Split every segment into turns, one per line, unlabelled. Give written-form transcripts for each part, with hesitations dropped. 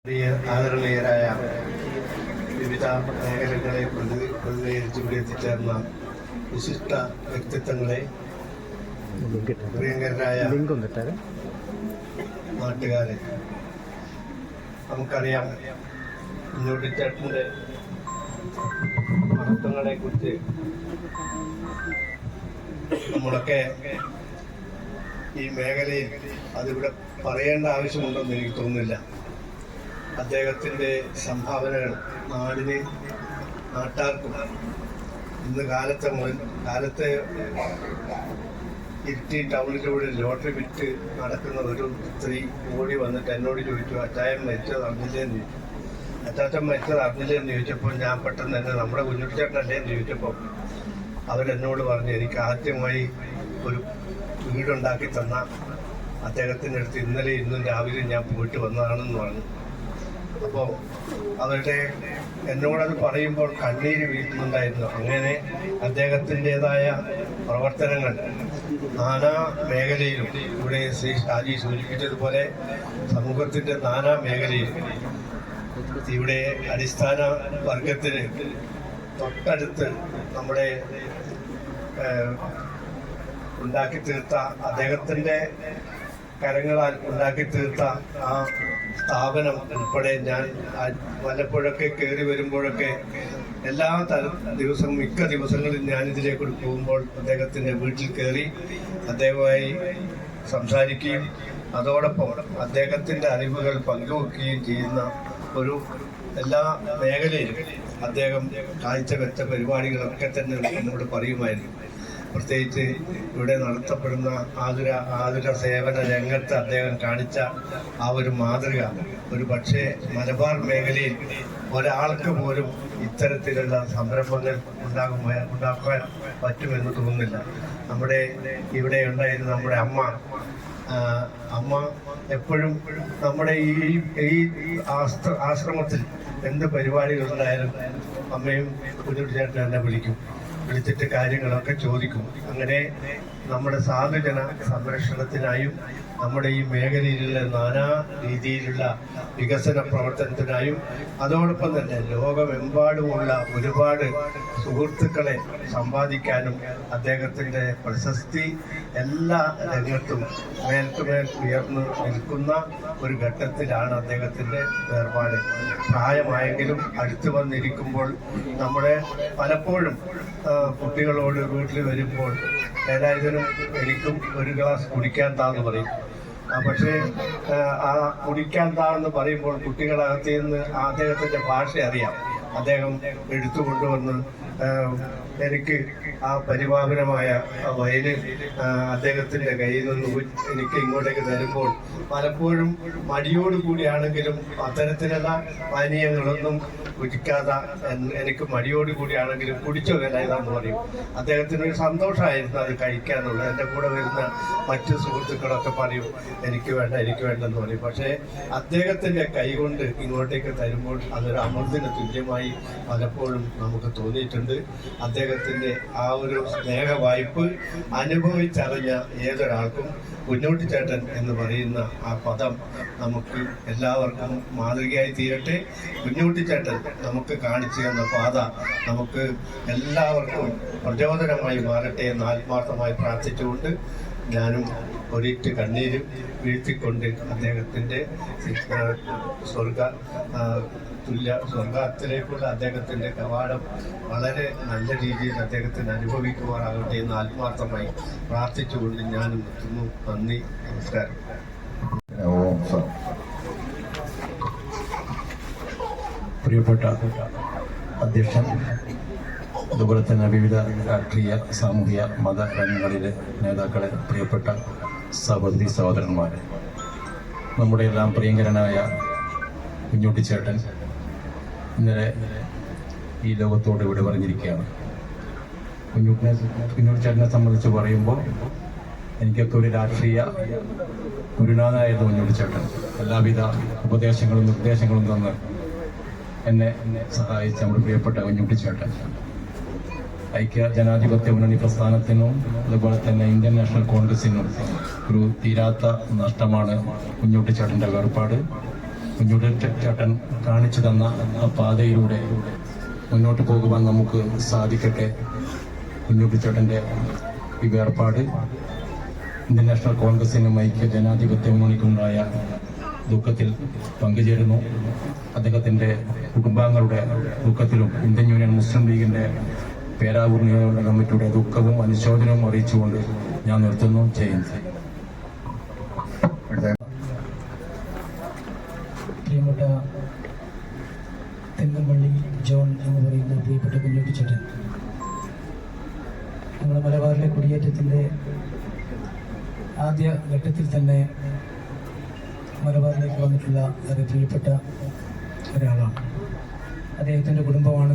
ആദരണീയരായ വിവിധ മേഖലകളെ പ്രതിനിധീകരിച്ച് ഇവിടെ എത്തിച്ചേർന്ന വിശിഷ്ട വ്യക്തിത്വങ്ങളെ, പ്രിയങ്കരായ നാട്ടുകാരെ, നമുക്കറിയാം കുഞ്ഞുട്ടിച്ചേട്ടൻ്റെ മഹത്വങ്ങളെ കുറിച്ച് നമ്മളൊക്കെ ഈ മേഖലയിൽ അതിവിടെ പറയേണ്ട ആവശ്യമുണ്ടെന്ന് എനിക്ക് തോന്നുന്നില്ല. അദ്ദേഹത്തിൻ്റെ സംഭാവനകൾ നാടിന്, നാട്ടാർക്കും, ഇന്ന് കാലത്തെ ഇരിട്ടി ടൗണിലൂടെ ലോട്ടറി വിറ്റ് നടക്കുന്ന ഒരു സ്ത്രീ ഓടി വന്നിട്ട് എന്നോട് ചോദിച്ചു, അച്ചായൻ മരിച്ചത് അറിഞ്ഞില്ലേന്ന് ചോദിച്ചു. അച്ചാച്ചൻ മരിച്ചത് അറിഞ്ഞില്ലേന്ന് ചോദിച്ചപ്പോൾ ഞാൻ പെട്ടെന്ന് തന്നെ നമ്മുടെ കുഞ്ഞുട്ടിച്ചേട്ടനല്ലേ എന്ന് ചോദിച്ചപ്പോൾ അവരെന്നോട് പറഞ്ഞു, എനിക്ക് ആദ്യമായി ഒരു വീടുണ്ടാക്കി തന്ന അദ്ദേഹത്തിൻ്റെ അടുത്ത് ഇന്നലെ ഇന്നും രാവിലെ ഞാൻ പോയിട്ട് വന്നതാണെന്ന് പറഞ്ഞു. അപ്പോൾ അവരുടെ എന്നോടത് പറയുമ്പോൾ കണ്ണീര് വീഴുന്നുണ്ടായിരുന്നു. അങ്ങനെ അദ്ദേഹത്തിൻ്റെതായ പ്രവർത്തനങ്ങൾ നാനാ മേഖലയിലും, ഇവിടെ ശ്രീ ഷാജി സൂചിപ്പിച്ചതുപോലെ സമൂഹത്തിൻ്റെ നാനാ മേഖലയിലും ഇവിടെ അടിസ്ഥാന വർഗത്തിന് തൊട്ടടുത്ത് നമ്മുടെ ഉണ്ടാക്കി തീർത്ത, അദ്ദേഹത്തിൻ്റെ കരങ്ങളാൽ ഉണ്ടാക്കി തീർത്ത ആ സ്ഥാപനം ഉൾപ്പെടെ ഞാൻ വല്ലപ്പോഴൊക്കെ കയറി വരുമ്പോഴൊക്കെ എല്ലാ മിക്ക ദിവസങ്ങളിൽ ഞാനിതിലേക്ക് പോകുമ്പോൾ അദ്ദേഹത്തിൻ്റെ വീട്ടിൽ കയറി അദ്ദേഹവുമായി സംസാരിക്കുകയും അതോടൊപ്പം അദ്ദേഹത്തിൻ്റെ അറിവുകൾ പങ്കുവെക്കുകയും ചെയ്യുന്ന ഒരു എല്ലാ മേഖലയിലും അദ്ദേഹം കാഴ്ചവെച്ച പരിപാടികളൊക്കെ തന്നെ എന്നോട് പറയുമായിരുന്നു. പ്രത്യേകിച്ച് ഇവിടെ നടത്തപ്പെടുന്ന ആതുര സേവന രംഗത്ത് അദ്ദേഹം കാണിച്ച ആ ഒരു മാതൃക ഒരു പക്ഷേ മലബാർ മേഖലയിൽ ഒരാൾക്ക് പോലും ഇത്തരത്തിലുള്ള സംരംഭങ്ങൾ ഉണ്ടാക്കാൻ പറ്റുമെന്ന് തോന്നുന്നില്ല. നമ്മുടെ ഇവിടെ ഉണ്ടായിരുന്ന നമ്മുടെ അമ്മ എപ്പോഴും നമ്മുടെ ഈ ആശ്രമത്തിൽ എന്ത് പരിപാടികളുണ്ടായാലും അമ്മയും കുഞ്ഞുട്ടിച്ചേട്ടൻ എന്നെ വിളിച്ചിട്ട് കാര്യങ്ങളൊക്കെ ചോദിക്കും. അങ്ങനെ നമ്മുടെ സാധുജന സംരക്ഷണത്തിനായും നമ്മുടെ ഈ മേഖലയിലുള്ള നാനാ രീതിയിലുള്ള വികസന പ്രവർത്തനത്തിനായും അതോടൊപ്പം തന്നെ ലോകമെമ്പാടുമുള്ള ഒരുപാട് സുഹൃത്തുക്കളെ സമ്പാദിക്കാനും അദ്ദേഹത്തിൻ്റെ പ്രശസ്തി എല്ലാ രംഗത്തും മേൽക്കുമേൽ ഉയർന്നു നിൽക്കുന്ന ഒരു ഘട്ടത്തിലാണ് അദ്ദേഹത്തിൻ്റെ വേർപാട്. പ്രായമായെങ്കിലും അടുത്ത് വന്നിരിക്കുമ്പോൾ നമ്മുടെ പലപ്പോഴും കുട്ടികളോട് വീട്ടിൽ വരുമ്പോൾ ഏതായാലും എനിക്കും ഒരു ഗ്ലാസ് കുടിക്കാൻ താന്ന് പറയും. പക്ഷേ ആ കുടിക്കാൻ താന്ന് പറയുമ്പോൾ കുട്ടികളകത്ത് നിന്ന് അദ്ദേഹത്തിൻ്റെ ഭാഷ അറിയാം. അദ്ദേഹം എടുത്തു കൊണ്ടുവന്ന് എനിക്ക് ആ പരിപാവനമായ വയലിൽ അദ്ദേഹത്തിൻ്റെ കയ്യിൽ നിന്ന് എനിക്ക് ഇങ്ങോട്ടേക്ക് തരുമ്പോൾ പലപ്പോഴും മടിയോടുകൂടിയാണെങ്കിലും അത്തരത്തിലുള്ള പാനീയങ്ങളൊന്നും കുടിക്കാതെ എനിക്ക് മടിയോടുകൂടിയാണെങ്കിലും കുടിച്ചോ വേലായതാന്ന് പറയും. അദ്ദേഹത്തിനൊരു സന്തോഷമായിരുന്നു അത് കഴിക്കാനുള്ളത്. എൻ്റെ കൂടെ വരുന്ന മറ്റു സുഹൃത്തുക്കളൊക്കെ പറയും എനിക്ക് വേണ്ടെന്ന് പറയും. പക്ഷേ അദ്ദേഹത്തിൻ്റെ കൈകൊണ്ട് ഇങ്ങോട്ടേക്ക് തരുമ്പോൾ അതൊരു അമൃതിന് തുല്യമായി പലപ്പോഴും നമുക്ക് തോന്നിയിട്ടുണ്ട്. അദ്ദേഹത്തിൻ്റെ ആ ഒരു സ്നേഹവായ്പ് അനുഭവിച്ചറിഞ്ഞ ഏതൊരാൾക്കും കുഞ്ഞുട്ടിച്ചേട്ടൻ എന്ന് പറയുന്ന ആ പദം നമുക്ക് എല്ലാവർക്കും മാതൃകയായി തീരട്ടെ. കുഞ്ഞുട്ടിച്ചേട്ടൻ നമുക്ക് കാണിച്ചു തന്ന പാത നമുക്ക് എല്ലാവർക്കും പ്രചോദനമായി മാറട്ടെ എന്ന് ആത്മാർത്ഥമായി പ്രാർത്ഥിച്ചുകൊണ്ട് ഞാനും ഒരിറ്റ് കണ്ണീരും വീഴ്ത്തിക്കൊണ്ട് അദ്ദേഹത്തിൻ്റെ സ്വർഗത്തിലേക്കുള്ള അദ്ദേഹത്തിൻ്റെ കവാടം വളരെ നല്ല രീതിയിൽ അദ്ദേഹത്തിന് അനുഭവിക്കുവാനാകട്ടെ എന്ന് ആത്മാർത്ഥമായി പ്രാർത്ഥിച്ചുകൊണ്ട് ഞാനും നിർത്തുന്നു. നന്ദി, നമസ്കാരം.
പ്രിയപ്പെട്ട അധ്യക്ഷൻ, അതുപോലെ തന്നെ വിവിധ രാഷ്ട്രീയ, സാമൂഹിക, മത രംഗങ്ങളിലെ നേതാക്കളെ, പ്രിയപ്പെട്ട സഹോദരി സഹോദരന്മാരെ, നമ്മുടെ എല്ലാം പ്രിയങ്കരനായ കുഞ്ഞുട്ടിച്ചേട്ടൻ ഇന്നലെ ഈ ലോകത്തോട് ഇവിടെ പറഞ്ഞിരിക്കുകയാണ്. കുഞ്ഞുട്ടിച്ചേട്ടനെ സംബന്ധിച്ച് പറയുമ്പോൾ എനിക്കൊക്കെ ഒരു രാഷ്ട്രീയ ഗുരുനാഥനായിരുന്നു കുഞ്ഞുട്ടിച്ചേട്ടൻ. എല്ലാവിധ ഉപദേശങ്ങളും നിർദ്ദേശങ്ങളും തന്ന് എന്നെ സഹായിച്ച നമ്മുടെ പ്രിയപ്പെട്ട കുഞ്ഞുട്ടിച്ചേട്ടൻ ഐക്യ ജനാധിപത്യ മുന്നണി പ്രസ്ഥാനത്തിനും അതുപോലെ തന്നെ ഇന്ത്യൻ നാഷണൽ കോൺഗ്രസിനും ഒരു തീരാത്ത നഷ്ടമാണ് കുഞ്ഞുട്ടിച്ചേട്ടൻ്റെ വേർപാട്. കുഞ്ഞുട്ടിച്ചേട്ടൻ കാണിച്ചു തന്ന ആ പാതയിലൂടെ മുന്നോട്ട് പോകുവാൻ നമുക്ക് സാധിക്കട്ടെ. കുഞ്ഞുട്ടിച്ചേട്ടൻ്റെ ഈ വേർപാട് ഇന്ത്യൻ നാഷണൽ കോൺഗ്രസിനും ഐക്യ ജനാധിപത്യ മുന്നണിക്കുണ്ടായ ദുഃഖത്തിൽ പങ്കുചേരുന്നു. അദ്ദേഹത്തിൻ്റെ കുടുംബാംഗങ്ങളുടെ ദുഃഖത്തിലും ഇന്ത്യൻ യൂണിയൻ മുസ്ലിം ലീഗിൻ്റെ പേരാവൂർ നിയോജക കമ്മിറ്റിയുടെ ദുഃഖവും അനുശോചനവും അറിയിച്ചുകൊണ്ട് ഞാൻ നിർത്തുന്നു. ചെയ്യുന്നു.
പ്രിയപ്പെട്ട തെങ്ങമ്പള്ളി ജോൺ എന്ന് പറയുന്ന പ്രിയപ്പെട്ട കുഞ്ഞുട്ടിച്ചേട്ടൻ നമ്മുടെ മലബാറിലെ കുടിയേറ്റത്തിൻ്റെ ആദ്യ ഘട്ടത്തിൽ തന്നെ മലബാറിലേക്ക് വന്നിട്ടുള്ള ഒരു പ്രിയപ്പെട്ട ഒരാളാണ്. അദ്ദേഹത്തിൻ്റെ കുടുംബമാണ്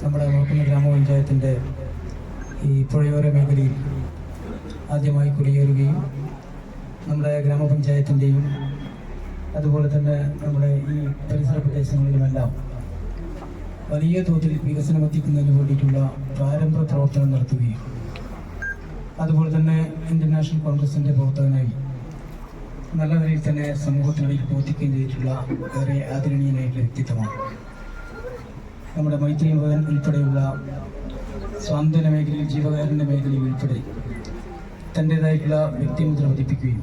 നമ്മുടെ നോക്കുന്ന ഗ്രാമപഞ്ചായത്തിൻ്റെ ഈ പുഴയോര മേഖലയിൽ ആദ്യമായി കുടിയേറുകയും നമ്മുടെ ഗ്രാമപഞ്ചായത്തിൻ്റെയും അതുപോലെ തന്നെ നമ്മുടെ ഈ പരിസര പ്രദേശങ്ങളിലുമെല്ലാം വലിയ തോതിൽ വികസനം എത്തിക്കുന്നതിന് വേണ്ടിയിട്ടുള്ള പ്രാരംഭ പ്രവർത്തനം നടത്തുകയും അതുപോലെ തന്നെ ഇന്ത്യൻ നാഷണൽ കോൺഗ്രസിൻ്റെ പ്രവർത്തകനായി നല്ല നിലയിൽ തന്നെ സമൂഹത്തിനിടയിൽ പ്രവർത്തിക്കുകയും ചെയ്തിട്ടുള്ള ഏറെ ആദരണീയനായിട്ടുള്ള വ്യക്തിത്വമാണ്. നമ്മുടെ മൈത്രി ഭവൻ ഉൾപ്പെടെയുള്ള സ്വാതന്ത്ര്യ മേഖലയിൽ ജീവകാരുണ്യ മേഖലയിൽ ഉൾപ്പെടെ തൻ്റേതായിട്ടുള്ള വ്യക്തിമുദ്ര പതിപ്പിക്കുകയും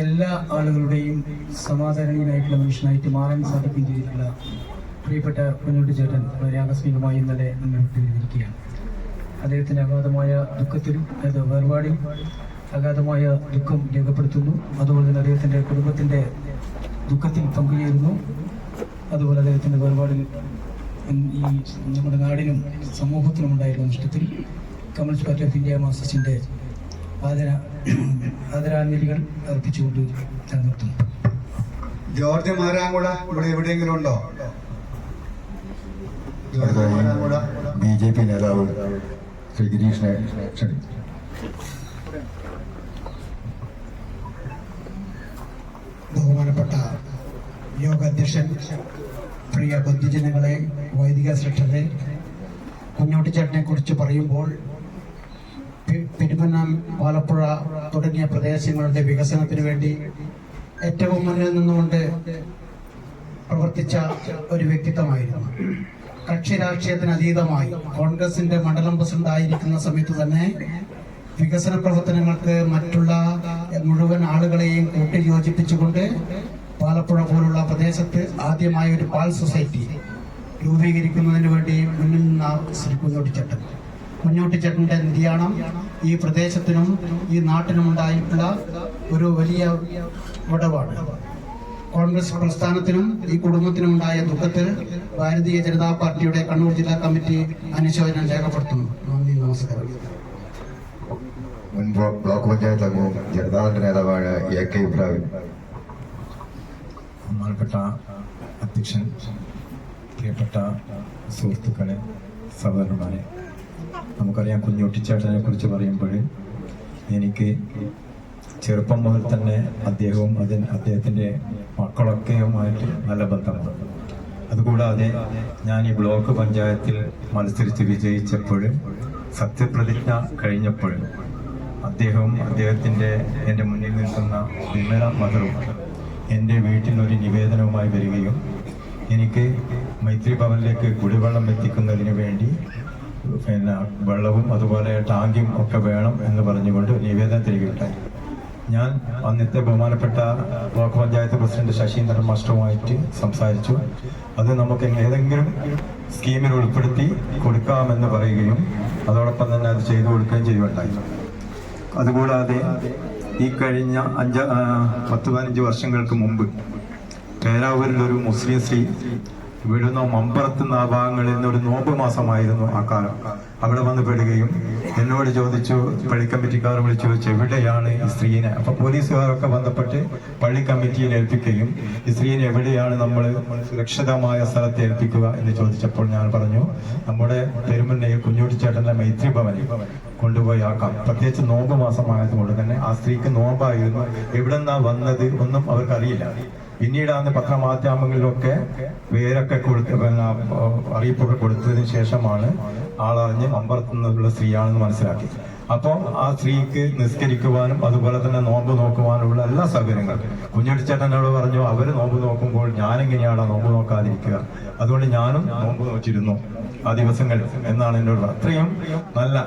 എല്ലാ ആളുകളുടെയും സമാധാരണീയനായിട്ടുള്ള മനുഷ്യനായിട്ട് മാറാൻ സാധിക്കുകയും ചെയ്തിട്ടുള്ള പ്രിയപ്പെട്ട കുഞ്ഞുട്ടിച്ചേട്ടൻ വളരെ ആകസ്മികമായി ഇന്നലെ നമ്മൾ വിട്ടുപിരിഞ്ഞിരിക്കുകയാണ്. അദ്ദേഹത്തിൻ്റെ അഗാധമായ ദുഃഖത്തിലും വേർപാടിൽ അഗാധമായ ദുഃഖം രേഖപ്പെടുത്തുന്നു. അതുപോലെ തന്നെ അദ്ദേഹത്തിൻ്റെ കുടുംബത്തിൻ്റെ ദുഃഖത്തിൽ പങ്കുചേരുന്നു. അതുപോലെ അദ്ദേഹത്തിൻ്റെ വേർപാടിൽ ഈ നമ്മുടെ നാടിനും സമൂഹത്തിനും ഉണ്ടായിരുന്ന നഷ്ടത്തിൽ കമ്മ്യൂണിസ്റ്റ് പാർട്ടി ഓഫ് ഇന്ത്യ മാർക്സിസ്റ്റിൻ്റെ ആദരാഞ്ജലികൾ അർപ്പിച്ചുകൊണ്ട് നിർത്തുന്നു.
ജോർജ് മാരാങ്കുട ഇവിടെ എവിടെയെങ്കിലും ഉണ്ടോ? ജോർജ് മാരാങ്കുട
BJP നേതാവ് ശ്രീ ഗിരീഷിനെ ക്ഷണിച്ചു.
ബഹുമാനപ്പെട്ട യോഗ അധ്യക്ഷൻ, പ്രിയ ബന്ധുജനങ്ങളെ, വൈദിക ശ്രേഷ്ഠരെ, കുഞ്ഞുട്ടിച്ചേട്ടനെ കുറിച്ച് പറയുമ്പോൾ പെരുമന്നം, ആലപ്പുഴ തുടങ്ങിയ പ്രദേശങ്ങളുടെ വികസനത്തിന് വേണ്ടി ഏറ്റവും മുന്നിൽ നിന്നുകൊണ്ട് പ്രവർത്തിച്ച ഒരു വ്യക്തിത്വമായിരുന്നു. കക്ഷി രാഷ്ട്രീയത്തിന് അതീതമായി കോൺഗ്രസിന്റെ മണ്ഡലം പ്രസിഡന്റ് ആയിരിക്കുന്ന സമയത്ത് തന്നെ വികസന പ്രവർത്തനങ്ങൾക്ക് മറ്റുള്ള മുഴുവൻ ആളുകളെയും കൂട്ടി യോജിപ്പിച്ചുകൊണ്ട് ആലപ്പുഴ പോലുള്ള പ്രദേശത്ത് ആദ്യമായി ഒരു പാൽ സൊസൈറ്റി രൂപീകരിക്കുന്നതിന് വേണ്ടി മുന്നിൽ നിന്ന ശ്രീ കുഞ്ഞുട്ടിച്ചേട്ടൻ്റെ നിര്യാണം ഈ പ്രദേശത്തിനും ഈ നാട്ടിനും ഉണ്ടായിട്ടുള്ള ഒരു വലിയ വിടവാണ്. കോൺഗ്രസ് പ്രസ്ഥാനത്തിനും ഈ കുടുംബത്തിനും ഉണ്ടായ ദുഃഖത്തിൽ ഭാരതീയ ജനതാ പാർട്ടിയുടെ കണ്ണൂർ ജില്ലാ കമ്മിറ്റി അനുശോചനം രേഖപ്പെടുത്തുന്നു. നന്ദി, നമസ്കാരം.
മുൻ ബ്ലോക്ക് പഞ്ചായത്ത് അംഗവും ജനതാദളിന്റെ നേതാവായ AK ഇബ്രാഹിം.
ബഹുമാനപ്പെട്ട അധ്യക്ഷൻ, പ്രിയപ്പെട്ട സുഹൃത്തുക്കളെ, സഹോദരന്മാരെ, നമുക്കറിയാം കുഞ്ഞുട്ടിച്ചേട്ടനെ കുറിച്ച് പറയുമ്പോൾ എനിക്ക് ചെറുപ്പം മുതൽ തന്നെ അദ്ദേഹവും അദ്ദേഹത്തിൻ്റെ മക്കളൊക്കെയുമായിട്ട് നല്ല ബന്ധമാണ്. അതുകൂടാതെ ഞാൻ ഈ ബ്ലോക്ക് പഞ്ചായത്തിൽ മത്സരിച്ച് വിജയിച്ചപ്പോൾ സത്യപ്രതിജ്ഞ കഴിഞ്ഞപ്പോൾ അദ്ദേഹവും അദ്ദേഹത്തിൻ്റെ എൻ്റെ മുന്നിൽ നിൽക്കുന്ന വിമല മദറും എൻ്റെ വീട്ടിലൊരു നിവേദനവുമായി വരികയും എനിക്ക് മൈത്രി ഭവനിലേക്ക് കുടിവെള്ളം എത്തിക്കുന്നതിന് വേണ്ടി വെള്ളവും അതുപോലെ ടാങ്കും ഒക്കെ വേണം എന്ന് പറഞ്ഞുകൊണ്ട് നിവേദനം തരികയുണ്ടായി. ഞാൻ അന്നത്തെ ബഹുമാനപ്പെട്ട ബ്ലോക്ക് പഞ്ചായത്ത് പ്രസിഡന്റ് ശശീന്ദ്രൻ മാസ്റ്ററുമായിട്ട് സംസാരിച്ചു. അത് നമുക്ക് ഏതെങ്കിലും സ്കീമിൽ ഉൾപ്പെടുത്തി കൊടുക്കാമെന്ന് പറയുകയും അതോടൊപ്പം തന്നെ അത് ചെയ്തു കൊടുക്കുകയും ചെയ്യുകയുണ്ടായി. അതുകൂടാതെ ഈ കഴിഞ്ഞ 10-15 വർഷങ്ങൾക്ക് മുമ്പ് പേരാവൂരിലൊരു മുസ്ലിം സ്ത്രീ ഇവിടുന്ന് മമ്പറത്തുന്ന ആ ഭാഗങ്ങളിൽ നിന്ന് ഒരു നോമ്പ് മാസമായിരുന്നു ആ കാലം. അവിടെ വന്ന് പെടുകയും എന്നോട് ചോദിച്ചു, പള്ളി കമ്മിറ്റിക്കാർ വിളിച്ചു ചോദിച്ചു എവിടെയാണ് ഈ സ്ത്രീനെ. അപ്പൊ പോലീസുകാരൊക്കെ ബന്ധപ്പെട്ട് പള്ളി കമ്മിറ്റിയിൽ ഏൽപ്പിക്കുകയും ഈ സ്ത്രീനെ എവിടെയാണ് നമ്മൾ സുരക്ഷിതമായ സ്ഥലത്ത് ഏൽപ്പിക്കുക എന്ന് ചോദിച്ചപ്പോൾ ഞാൻ പറഞ്ഞു, നമ്മുടെ പെരുമണ്ണയിൽ കുഞ്ഞുട്ടിച്ചേട്ടന്റെ മൈത്രി ഭവനിൽ കൊണ്ടുപോയി ആക്കാം. പ്രത്യേകിച്ച് നോമ്പ് മാസമായതുകൊണ്ട് തന്നെ ആ സ്ത്രീക്ക് നോമ്പായിരുന്നു. എവിടെ നിന്നാ വന്നത് ഒന്നും അവർക്കറിയില്ല. പിന്നീടാണ് പത്രമാധ്യമങ്ങളിലൊക്കെ പേരൊക്കെ അറിയിപ്പൊക്കെ കൊടുത്തതിന് ശേഷമാണ് ആളറിഞ്ഞ് മമ്പറത്തുനിന്നുള്ള സ്ത്രീയാണെന്ന് മനസ്സിലാക്കി. അപ്പോൾ ആ സ്ത്രീക്ക് നിസ്കരിക്കുവാനും അതുപോലെ തന്നെ നോമ്പ് നോക്കുവാനുള്ള എല്ലാ സൗകര്യങ്ങളും. കുഞ്ഞുട്ടിച്ചേട്ടനോട് പറഞ്ഞു, അവര് നോമ്പ് നോക്കുമ്പോൾ ഞാനെങ്ങനെയാണോ നോമ്പ് നോക്കാതിരിക്കുക, അതുകൊണ്ട് ഞാനും നോമ്പ് നോക്കിയിരുന്നു ആ ദിവസങ്ങളിൽ എന്നാണ് എന്നോട്. അത്രയും നല്ല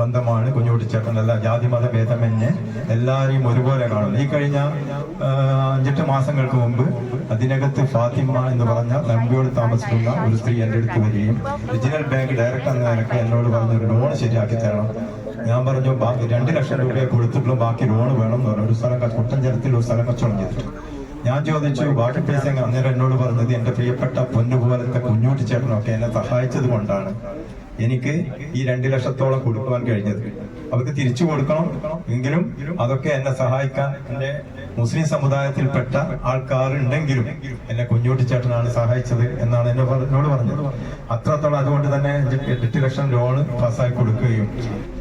ബന്ധമാണ് കുഞ്ഞുട്ടിച്ചേട്ടൻ. എല്ലാ ജാതി മത ഭേദമന്യേ എല്ലാവരെയും ഒരുപോലെ കാണുന്നു. ഈ കഴിഞ്ഞ 5-8 മാസങ്ങൾക്ക് മുമ്പ് അതിനകത്ത് ഫാത്തിമ എന്ന് പറഞ്ഞ നമ്പിയോട് താമസിക്കുന്ന ഒരു സ്ത്രീ എൻ്റെ അടുത്ത് വരികയും റിജിനൽ ബാങ്ക് ഡയറക്ടർ എന്ന നിലക്ക് എന്നോട് പറഞ്ഞൊരു ലോൺ ശരിയാക്കി തരണം. ഞാൻ പറഞ്ഞു, 2 ലക്ഷം രൂപയെ കൊടുത്തിട്ടുള്ളൂ, ബാക്കി ലോൺ വേണം എന്ന് പറഞ്ഞു. ഒരു സ്ഥലം കുട്ടഞ്ചരത്തിൽ ഒരു സ്ഥലം കച്ചവടം ചെയ്തിട്ട് ഞാൻ ചോദിച്ചു ബാക്കി പൈസ. അന്നേരം എന്നോട് പറഞ്ഞത്, എന്റെ പ്രിയപ്പെട്ട പൊന്നുപോലത്തെ കുഞ്ഞുട്ടിച്ചേട്ടനൊക്കെ എന്നെ സഹായിച്ചത് കൊണ്ടാണ് എനിക്ക് ഈ 2 ലക്ഷത്തോളം കൊടുക്കുവാൻ കഴിഞ്ഞത്. അവർക്ക് തിരിച്ചു കൊടുക്കണം എങ്കിലും അതൊക്കെ എന്നെ സഹായിക്കാൻ എന്റെ മുസ്ലിം സമുദായത്തിൽപ്പെട്ട ആൾക്കാരുണ്ടെങ്കിലും എന്നെ കുഞ്ഞുട്ടിച്ചേട്ടനാണ് സഹായിച്ചത് എന്നാണ് എന്നോട് പറഞ്ഞത്. അത്രത്തോളം. അതുകൊണ്ട് തന്നെ 8 ലക്ഷം ലോൺ പാസ്സാക്കി കൊടുക്കുകയും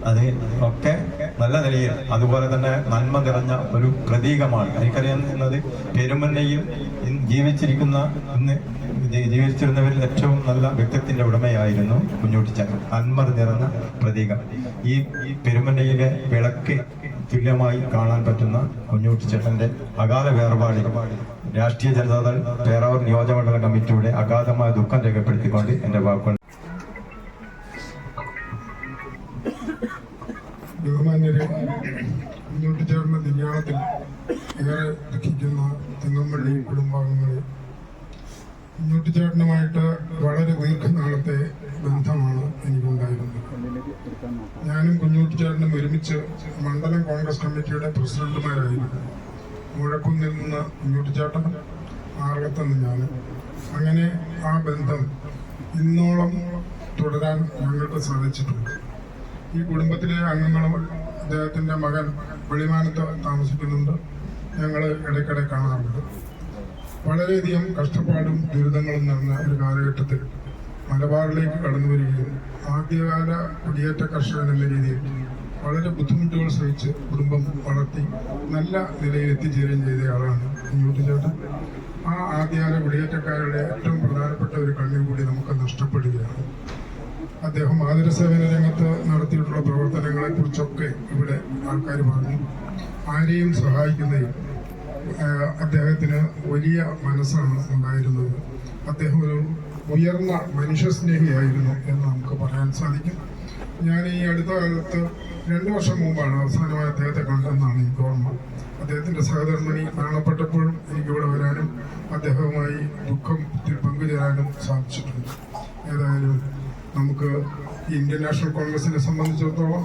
അത് ഒക്കെ നല്ല നിലയിൽ അതുപോലെ തന്നെ നന്മ നിറഞ്ഞ ഒരു പ്രതീകമാണ്. എനിക്കറിയുന്നത് പെരുമന്നയിൽ ജീവിച്ചിരുന്നവരിൽ ഏറ്റവും നല്ല വ്യക്തിത്വത്തിന്റെ ഉടമയായിരുന്നു കുഞ്ഞുട്ടിച്ചേട്ടൻ. നന്മ നിറഞ്ഞ പ്രതീകം. ഈ പെരുമന്നയിലെ വിളക്ക് തുല്യമായി കാണാൻ പറ്റുന്ന കുഞ്ഞുട്ടിച്ചേട്ടന്റെ അകാല വേർപാടിൽ രാഷ്ട്രീയ ജനതാദൾ പേരാവൂർ നിയോജകമണ്ഡലം കമ്മിറ്റിയുടെ അഗാധമായ ദുഃഖം രേഖപ്പെടുത്തിക്കൊണ്ട് എന്റെ വാക്കുകൾ.
ബഹുമാന്യരെ, കുഞ്ഞുട്ടിച്ചേട്ടന്റെ നിര്യാണത്തിൽ ഏറെ ദുഃഖിക്കുന്ന തെങ്ങമ്പള്ളി കുടുംബാംഗങ്ങളെ, കുഞ്ഞുട്ടിച്ചേട്ടനുമായിട്ട് വളരെ ദീർഘനാളത്തെ ബന്ധമാണ് എനിക്കുണ്ടായിരുന്നത്. ഞാനും കുഞ്ഞുട്ടിച്ചേട്ടനും ഒരുമിച്ച് മണ്ഡലം കോൺഗ്രസ് കമ്മിറ്റിയുടെ പ്രസിഡന്റുമാരായിരുന്നു. മുഴക്കുന്നിൽ നിന്ന് കുഞ്ഞുട്ടിച്ചേട്ടൻ, ആറളത്തുനിന്ന് ഞാൻ. അങ്ങനെ ആ ബന്ധം ഇന്നോളം തുടരാൻ ഞങ്ങൾക്ക് സാധിച്ചിട്ടുണ്ട്. ഈ കുടുംബത്തിലെ അംഗങ്ങളും അദ്ദേഹത്തിൻ്റെ മകൻ വെളിമാനത്ത് താമസിക്കുന്നുണ്ട്. ഞങ്ങൾ ഇടയ്ക്കിടെ കാണാറുണ്ട്. വളരെയധികം കഷ്ടപ്പാടും ദുരിതങ്ങളും നിറഞ്ഞ ഒരു കാലഘട്ടത്തിൽ മലബാറിലേക്ക് കടന്നു വരികയും ആദ്യകാല കുടിയേറ്റ കർഷകൻ എന്ന രീതിയിൽ വളരെ ബുദ്ധിമുട്ടുകൾ സഹിച്ച് കുടുംബം വളർത്തി നല്ല നിലയിൽ എത്തിച്ചേരുകയും ചെയ്തയാളാണ് കുഞ്ഞുട്ടിച്ചേട്ടൻ. ആ ആദ്യകാല കുടിയേറ്റക്കാരുടെ ഏറ്റവും പ്രധാനപ്പെട്ട ഒരു കണ്ണി കൂടി നമുക്ക് നഷ്ടപ്പെടുകയാണ്. അദ്ദേഹം ആതുരസേവന രംഗത്ത് നടത്തിയിട്ടുള്ള പ്രവർത്തനങ്ങളെ കുറിച്ചൊക്കെ ഇവിടെ ആൾക്കാർ പറഞ്ഞു. ആരെയും സഹായിക്കുന്നതിൽ അദ്ദേഹത്തിന് വലിയ മനസ്സാണ് ഉണ്ടായിരുന്നത്. അദ്ദേഹം ഒരു ഉയർന്ന മനുഷ്യസ്നേഹിയായിരുന്നു എന്ന് നമുക്ക് പറയാൻ സാധിക്കും. ഞാൻ ഈ അടുത്ത കാലത്ത് 2 വർഷം മുമ്പാണ് അവസാനമായി അദ്ദേഹത്തെ കണ്ടതെന്നാണ് എനിക്ക് ഓർമ്മ. അദ്ദേഹത്തിൻ്റെ സഹധർമ്മിണി മരണപ്പെട്ടപ്പോഴും എനിക്കിവിടെ വരാനും അദ്ദേഹവുമായി ദുഃഖത്തിൽ പങ്കുചേരാനും സാധിച്ചിട്ടുണ്ട്. ഏതായാലും നമുക്ക് ഇന്ത്യൻ നാഷണൽ കോൺഗ്രസിനെ സംബന്ധിച്ചിടത്തോളം,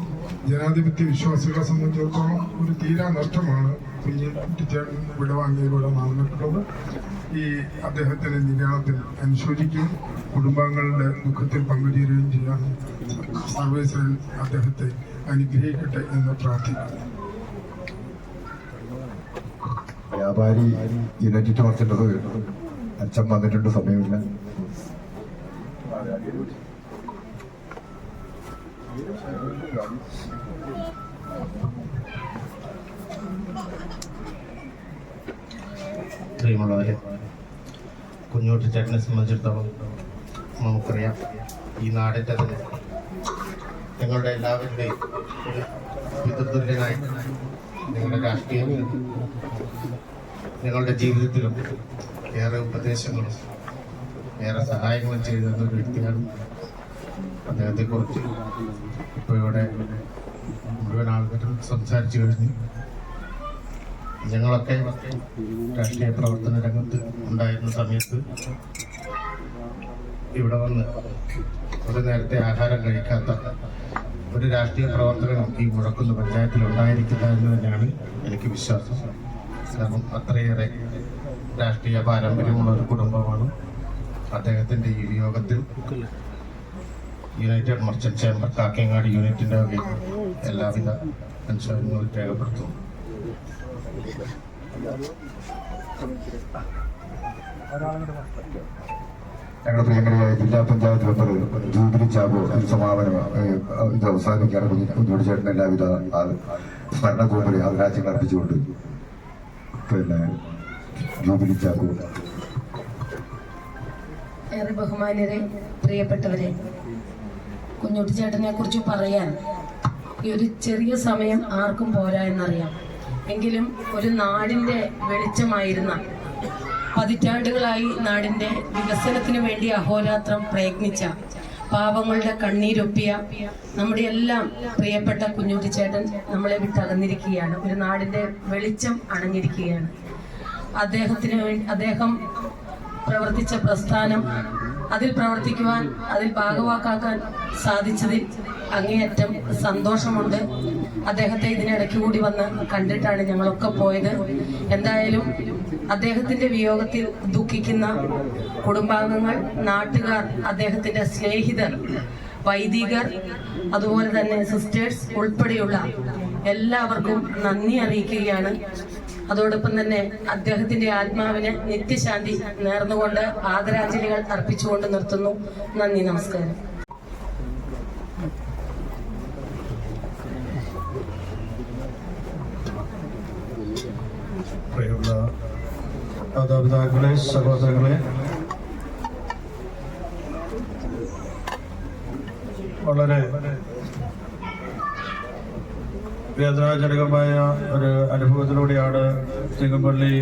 ജനാധിപത്യ വിശ്വാസികളെ സംബന്ധിച്ചിടത്തോളം ഒരു തീരാ നഷ്ടമാണ് കുഞ്ഞുട്ടിച്ചേട്ടൻ വിടവാങ്ങിയതിലൂടെ നടന്നിട്ടുള്ളത്. ഈ അദ്ദേഹത്തിന്റെ നിര്യാണത്തിൽ അനുശോചിക്കുകയും കുടുംബാംഗങ്ങളുടെ ദുഃഖത്തിൽ പങ്കുചേരുകയും ചെയ്യാൻ സർവേശ്വരൻ അദ്ദേഹത്തെ അനുഗ്രഹിക്കട്ടെ എന്ന് പ്രാർത്ഥിക്കുന്നു.
വ്യാപാരി യുണൈറ്റഡ് മറിച്ചിട്ടത് അച്ഛൻ വന്നിട്ടുണ്ട്, സമയമില്ല.
പ്രിയമുള്ളവരെ, കുഞ്ഞുട്ടിച്ചേട്ടനെ സംബന്ധിച്ചിടത്തോളം നമുക്കറിയാം, ഈ നാടിൻ്റെ തന്നെ ഞങ്ങളുടെ എല്ലാവരുടെയും ഒരു പിതൃതുല്യനായി നിങ്ങളുടെ രാഷ്ട്രീയത്തിലും നിങ്ങളുടെ ജീവിതത്തിലും ഏറെ ഉപദേശങ്ങളും ഏറെ സഹായങ്ങളും ചെയ്തിരുന്ന ഒരു വ്യക്തിയാണ്. അദ്ദേഹത്തെക്കുറിച്ച് ഇപ്പോൾ ഇവിടെ മുഴുവൻ ആൾക്കാരും സംസാരിച്ചു കഴിഞ്ഞു. ഞങ്ങളൊക്കെ രാഷ്ട്രീയ പ്രവർത്തന രംഗത്ത് ഉണ്ടായിരുന്ന സമയത്ത് ഇവിടെ വന്ന് ഒരു നേരത്തെ ആഹാരം കഴിക്കാത്ത ഒരു രാഷ്ട്രീയ പ്രവർത്തകനും ഈ മുഴക്കുന്ന് പഞ്ചായത്തിൽ ഉണ്ടായിരിക്കില്ല എന്ന് തന്നെയാണ് എനിക്ക് വിശ്വാസം. കാരണം അത്രയേറെ രാഷ്ട്രീയ പാരമ്പര്യമുള്ള ഒരു കുടുംബമാണ്. അദ്ദേഹത്തിൻ്റെ ഈ വിയോഗത്തിൽ യുണൈറ്റഡ് മർച്ചന്റ് ചേംബർ കാക്കങ്ങാട് യൂണിറ്റിൻ്റെ വകയിൽ എല്ലാവിധ അനുശോചനങ്ങളും രേഖപ്പെടുത്തുന്നു.
ഞങ്ങളുടെ പ്രിയങ്കരയായ ജില്ലാ പഞ്ചായത്ത് മെമ്പർ ജൂബിലി ചാബോ സമാപനം ഇത് അവസാനിക്കാണ്. കുഞ്ഞുട്ടിച്ചേട്ടന് എല്ലാവിധ സ്മരണകൂമ്പല് ആദരാജ്യങ്ങൾ അർപ്പിച്ചുകൊണ്ട് പിന്നെ ജൂബിലി ചാബോ.
ഏറെ ബഹുമാന്യരെ, പ്രിയപ്പെട്ടവരെ, കുഞ്ഞുട്ടിച്ചേട്ടനെ കുറിച്ച് പറയാൻ ഈ ഒരു ചെറിയ സമയം ആർക്കും പോരാ എന്നറിയാം. എങ്കിലും ഒരു നാടിൻ്റെ വെളിച്ചമായിരുന്ന, പതിറ്റാണ്ടുകളായി നാടിൻ്റെ വികസനത്തിന് വേണ്ടി അഹോരാത്രം പ്രയത്നിച്ച, പാവങ്ങളുടെ കണ്ണീരൊപ്പിയ നമ്മുടെ എല്ലാം പ്രിയപ്പെട്ട കുഞ്ഞുട്ടിച്ചേട്ടൻ നമ്മളെ വിട്ടകന്നിരിക്കുകയാണ്. ഒരു നാടിൻ്റെ വെളിച്ചം അണഞ്ഞിരിക്കുകയാണ്. അദ്ദേഹം പ്രവർത്തിച്ച പ്രസ്ഥാനം, അതിൽ പ്രവർത്തിക്കുവാൻ, അതിൽ ഭാഗവാക്കാക്കാൻ സാധിച്ചതിൽ അങ്ങേയറ്റം സന്തോഷമുണ്ട്. അദ്ദേഹത്തെ ഇതിനിടയ്ക്ക് കൂടി വന്ന് കണ്ടിട്ടാണ് ഞങ്ങളൊക്കെ പോയത്. എന്തായാലും അദ്ദേഹത്തിന്റെ വിയോഗത്തിൽ ദുഃഖിക്കുന്ന കുടുംബാംഗങ്ങൾ, നാട്ടുകാർ, അദ്ദേഹത്തിന്റെ സ്നേഹിതർ, വൈദികർ, അതുപോലെ തന്നെ സിസ്റ്റേഴ്സ് ഉൾപ്പെടെയുള്ള എല്ലാവർക്കും നന്ദി അറിയിക്കുകയാണ്. അതോടൊപ്പം തന്നെ അദ്ദേഹത്തിന്റെ ആത്മാവിന് നിത്യശാന്തി നേർന്നുകൊണ്ട് ആദരാഞ്ജലികൾ അർപ്പിച്ചുകൊണ്ട് നിർത്തുന്നു. നന്ദി, നമസ്കാരം.
പ്രിയമുള്ള മാതാപിതാക്കളെ, സഹോദരങ്ങളെ, വളരെ വേദനാജനകമായ ഒരു അനുഭവത്തിലൂടെയാണ് തിങ്ങമ്പള്ളി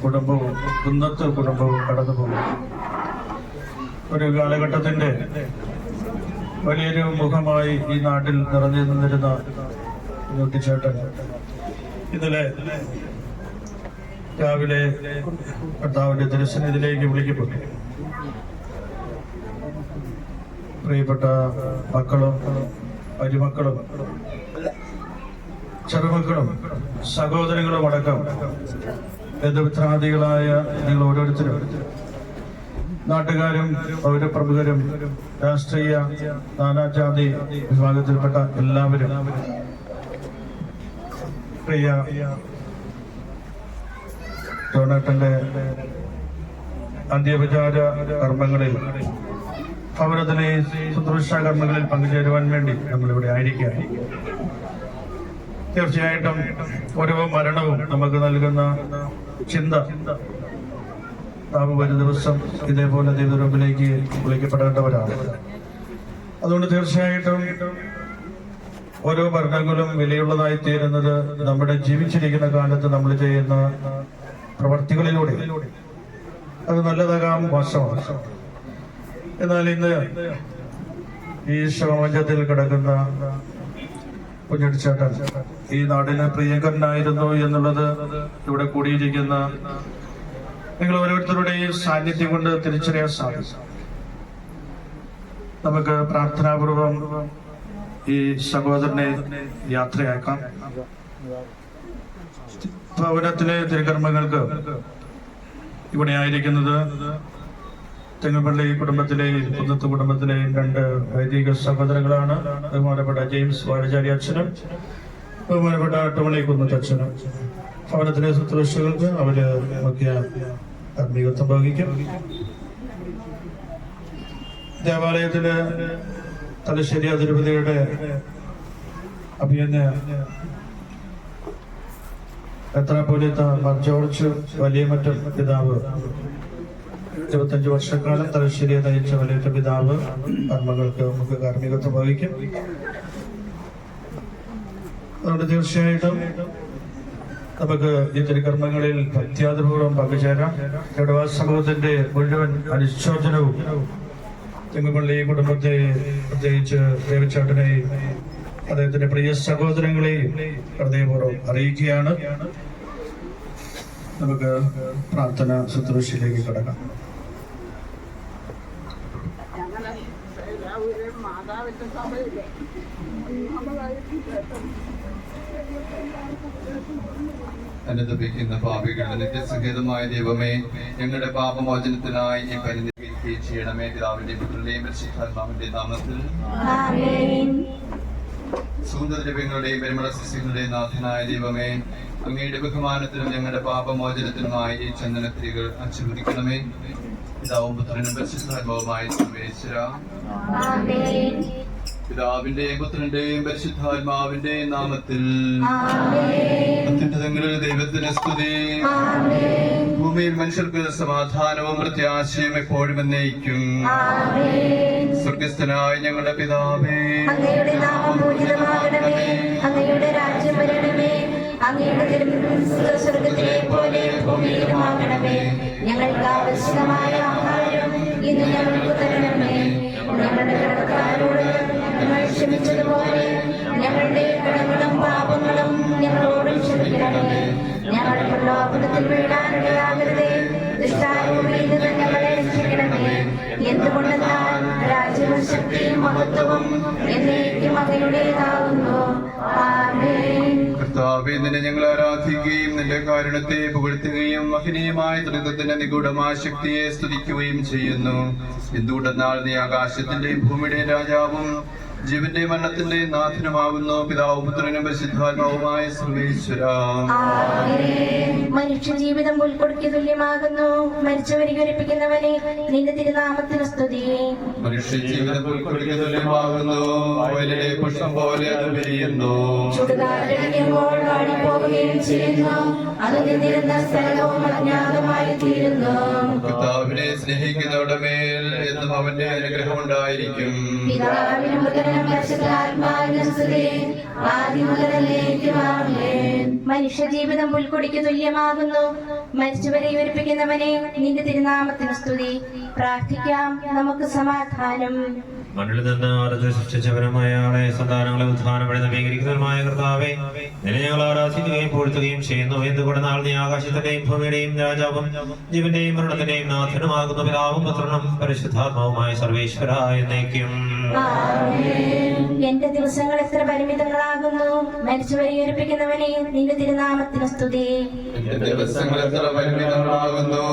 കുടുംബവും കുന്നത്ത് കുടുംബവും കടന്നു പോകുന്നത്. ഒരു കാലഘട്ടത്തിന്റെ വലിയൊരു മുഖമായി ഈ നാട്ടിൽ നിറഞ്ഞു നിന്നിരുന്ന കുഞ്ഞുട്ടിച്ചേട്ടൻ ഇന്നലെ രാവിലെ കർത്താവിന്റെ തിരുസന്നിധിയിലേക്ക് വിളിക്കപ്പെട്ടു. പ്രിയപ്പെട്ട മക്കളും മരുമക്കളും ചെറുമക്കളും സഹോദരങ്ങളും അടക്കം ബന്ധുമിത്രാദികളായ നിങ്ങൾ ഓരോരുത്തരും, നാട്ടുകാരും പൗരപ്രമുഖരും രാഷ്ട്രീയ നാനാജാതി വിഭാഗത്തിൽപ്പെട്ട എല്ലാവരും പ്രിയ ജോണേട്ടന്റെ അന്ത്യവിചാര കർമ്മങ്ങളിൽ, ഭവനത്തിലെ ശുശ്രൂഷ കർമ്മങ്ങളിൽ പങ്കുചേരുവാൻ വേണ്ടി നമ്മളിവിടെ ആയിരിക്കുകയാണ്. തീർച്ചയായിട്ടും ഓരോ മരണവും നമുക്ക് നൽകുന്ന ചിന്ത, നാം ഒരു ദിവസം ഇതേപോലെ ദൈവരൂപിലേക്ക് വിളിക്കപ്പെടേണ്ടവരാണ്. അതുകൊണ്ട് തീർച്ചയായിട്ടും ഓരോ മരണങ്ങളും വിലയുള്ളതായി തീരുന്നത് നമ്മുടെ ജീവിച്ചിരിക്കുന്ന കാലത്ത് നമ്മൾ ചെയ്യുന്ന പ്രവർത്തികളിലൂടെ. അത് നല്ലതാകാം, മോശമാണ്. എന്നാൽ ഇന്ന് ഈ ശവമഞ്ചത്തിൽ കിടക്കുന്ന കുഞ്ഞുട്ടിച്ചേട്ടൻ ഈ നാടിന് പ്രിയങ്കരനായിരുന്നു എന്നുള്ളത് ഇവിടെ കൂടിയിരിക്കുന്ന നിങ്ങൾ ഓരോരുത്തരുടെയും സാന്നിധ്യം കൊണ്ട് തിരിച്ചറിയാൻ സാധിക്കും. നമുക്ക് പ്രാർത്ഥനാപൂർവം ഈ സഹോദരനെ യാത്രയാക്കാം. ഭവനത്തിലെ തിരുക്കർമ്മങ്ങൾക്ക് ഇവിടെ ആയിരിക്കുന്നത് തെങ്ങുപള്ളി കുടുംബത്തിലെ, കുന്നത്ത് കുടുംബത്തിലെ 2 വൈദിക സഹോദരങ്ങളാണ്. ബഹുമാനപ്പെട്ട ജെയിംസ് വാഴചാരി അച്ഛനും ബഹുമാനപ്പെട്ട ടോണി കുന്നത്തച്ഛനും. ഭവനത്തിലെ ശുശ്രൂഷകൾക്ക് അവര് മുഖ്യ കാർമ്മികത്വം വഹിക്കും. ദേവാലയത്തില് തലശ്ശേരി അതിരൂപതയുടെ അഭിയന്യ മെത്രാപ്പോലീത്ത മാർ ജോർജ് വലിയമറ്റം പിതാവ് 25 വർഷക്കാലം തലശ്ശേരിയെ നയിച്ച വലിയ പിതാവ് കർമ്മങ്ങൾക്ക് നമുക്ക് കാർമ്മികത്വം വഹിക്കും. അതുകൊണ്ട് തീർച്ചയായിട്ടും നമുക്ക് ഈ തിരുക്കർമ്മങ്ങളിൽ ഭക്ത്യാദപൂർവ്വം പങ്കുചേരാം. ഇടവാ സമൂഹത്തിന്റെ മുഴുവൻ അനുശോചനവും തെങ്ങുപള്ളി കുടുംബത്തെ, പ്രത്യേകിച്ച് ദേവച്ചേട്ടനെയും അദ്ദേഹത്തിന്റെ പ്രിയ സഹോദരങ്ങളെയും ഹൃദയപൂർവ്വം അറിയിക്കുകയാണ്. നമുക്ക് പ്രാർത്ഥന ശുശ്രൂഷയിലേക്ക് കടക്കാം.
അനുദപിക്കുന്ന പാപികളുടെ നിത്യസഹിതമായ ദൈവമേ, ഞങ്ങളുടെ പാപമോചനത്തിനായി ഈ പരിധി ചെയ്യണമേ. പിതാവിന്റെ പുത്രന്റെയും പരിശുദ്ധാത്മാവിന്റെ നാമത്തിൽ. സുഗന്ധദ്രവ്യങ്ങളുടെയും പരിമള സസ്യങ്ങളുടെയും നാഥനായ ദൈവമേ, അങ്ങയുടെ ബഹുമാനത്തിനും ഞങ്ങളുടെ പാപമോചനത്തിനുമായി ഈ ചന്ദനത്തിരികൾ ആശീർവദിക്കണമേ. പിതാവും പുത്രനും പരിശുദ്ധാത്മാവുമായ സർവേശ്വര. പിതാവിന്റെയും പുത്രന്റെയും പരിശുദ്ധാത്മാവിന്റെയും നാമത്തിൽ. അത്യുന്നതങ്ങളിൽ ദൈവത്തിന് സ്തുതി. ഭൂമി ഭൂമിയിൽ മനുഷ്യർക്ക് സമാധാനവും പ്രത്യാശയും എപ്പോഴും എന്നേക്കും. സ്വർഗസ്ഥനായ ഞങ്ങളുടെ പിതാവേ,
അങ്ങയുടെ നാമം പൂജിതമാകണമേ, അങ്ങയുടെ രാജ്യം വരണമേ, അങ്ങയുടെ തിരുമനസ്സ് സ്വർഗ്ഗത്തിലെ പോലെ ഭൂമിയിലുമാകണമേ. ഞങ്ങൾക്ക് ആവശ്യമായ ആഹാരം ഇന്ന് ഞങ്ങൾക്ക് തരണമേ. ഞങ്ങളുടെ കടക്കാരോട് ഞങ്ങൾ ക്ഷമിച്ചതുപോലെ ഞങ്ങളുടെ കടങ്ങളും പാപങ്ങളും ഞങ്ങളോട് ക്ഷമിക്കണമേ. ഞങ്ങളുടെ പ്രലോഭനത്തിൽ വീഴാനിടയാകരുതേ, ദുഷ്ടാരൂപിയിൽ നിന്ന് ഞങ്ങളെ രക്ഷിക്കണമേ. എന്തുകൊണ്ടെന്നാൽ രാജ്യവും ശക്തിയും മഹത്വവും എന്നേക്കും അങ്ങയുടേതാകുന്നു. ആമേൻ.
കർത്താവേ, നിന്നെ ഞങ്ങൾ ആരാധിക്കുകയും നിന്റെ കാരുണ്യത്തെ പുകഴ്ത്തുകയും മഹനീയമായ ത്രിത്വത്തിന്റെ നിഗൂഢമായ ശക്തിയെ സ്തുതിക്കുകയും ചെയ്യുന്നു. എന്തുകൊണ്ടെന്നാൽ നീ ആകാശത്തിന്റെയും ഭൂമിയുടെയും രാജാവും ജീവന്റെ മരണത്തിന്റെ നാഥനുമാകുന്നു. പിതാവും പുത്രനും പരിശുദ്ധാത്മാവുമായ സർവേശ്വര.
മനുഷ്യ ജീവിതം പുൽക്കൊടിക്ക് തുല്യമാകുന്നു. മരിച്ചവരെ ജ്വലിപ്പിക്കുന്നവനെ നിന്റെ തിരുനാമത്തിന് സ്തുതി.
മനുഷ്യ ജീവിതം പുൽക്കൊടിക്ക് തുല്യമാകുന്നു. വയലിലെ പുഷ്പം പോലെ അത് വിരിയുന്നു.
ചുടുകാറ്റടിക്കുമ്പോൾ വാടിപ്പോവുകയും ചെയ്യുന്നു. അത് നിന്നിരുന്ന സ്ഥലവും അജ്ഞാതമായി തീരുന്നു.
കർത്താവിനെ സ്നേഹിക്കുന്നവരുടെ മേൽ എന്നും അവന്റെ അനുഗ്രഹം ഉണ്ടായിരിക്കും.
പിതാവിനും പുത്രനും പരിശുദ്ധാത്മാവിനും സ്തുതി. ആദ്യം മുതൽ എന്നേക്കും ആമേൻ. മനുഷ്യ ജീവിതം പുൽക്കൊടിക്ക് തുല്യമാകുന്നു. മരിച്ചവരെ ഉയർപ്പിക്കുന്നവനെ നിന്റെ തിരുനാമത്തിന് സ്തുതി. പ്രാർത്ഥിക്കാം, നമുക്ക് സമാധാനം.
മണ്ണിൽ നിന്ന് ആർദ്ര സൃഷ്ടിച്ചവനുമായ ആളെ സന്താനങ്ങളെ ഉദ്ധാനമായി നവീകരിക്കുന്നവരുമായ കർത്താവേ, നിന്നെ ഞങ്ങൾ ആരാധിക്കുകയും പൂഴ്ത്തുകയും ചെയ്യുന്നു. എന്തുകൊണ്ടെന്നാൽ നീ ആകാശത്തിന്റെയും ഭൂമിയുടെയും രാജാവും ജീവന്റെയും മരണത്തിന്റെയും നാഥനുമാകുന്നു. പിതാവും പുത്രനും പരിശുദ്ധാത്മാവുമായ സർവേശ്വര എന്നേക്കും.
എന്റെ ദിവസങ്ങൾ എത്ര പരിമിതങ്ങളാകുന്നു. മരിച്ചവരെ ഉയർപ്പിക്കുന്നവനെ നിന്റെ തിരുനാമത്തിന് സ്തുതി.
എന്റെ ദിവസങ്ങൾ എത്ര പരിമിതങ്ങളാകുന്നു.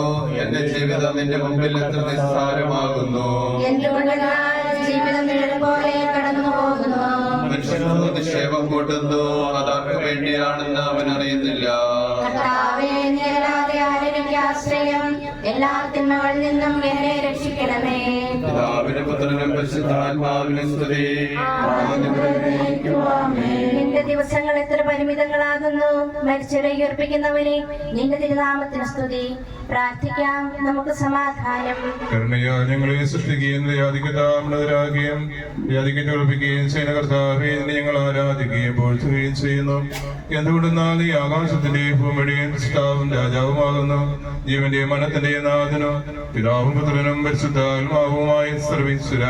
എന്റെ ജീവിതം നിന്റെ മുമ്പിൽ എത്ര നിസ്സാരമാകുന്നു.
ജീവിതം നിഴൽ പോലെ കടന്നു പോകുന്നു.
മനുഷ്യനോട് നിക്ഷേപം കൂട്ടുന്നു. അതാർക്ക് വേണ്ടിയാണെന്ന് അവൻ അറിയുന്നില്ല.
കർത്താവേ, നീ അല്ലാതെ ആരെനിക്ക് ആശ്രയം. എല്ലാ തിന്മകളിൽ നിന്നും എന്നെ രക്ഷിക്കണമേ.
പിതാവിനും പുത്രനും പരിശുദ്ധാത്മാവിനും സ്തുതി.
നിന്റെ ദിവസങ്ങൾ എത്ര പരിമിതങ്ങളാകുന്നു. മരിച്ചവരെ ഉയർപ്പിക്കുന്നവനെ നിന്റെ തിരുനാമത്തിന് സ്തുതി. പ്രാർത്ഥിക്കാം, നമുക്ക് സമാധാനം.
കരുണയാൽ ഞങ്ങളെ സൃഷ്ടിക്കുകയും യാതികതാമണരാകുകയും യാതികേൽപ്പിക്കുകയും ചെയ്യുന്ന കർത്താവേ, ഞങ്ങൾ ആരാധിക്കുകയും പോഴ്ത്തുകയും ചെയ്യുന്നു. എന്തുകൊണ്ടെന്നാൽ നീ ആകാശത്തിന്റെ ഭൂമിയുടെയും സൃഷ്ടാവും രാജാവുമാകുന്നു. ജീവന്റെ മനത്തിന്റെ നാഥനും പിതാവും പുത്രനും പരിശുദ്ധാത്മാവുമായ സർവീശ്വര.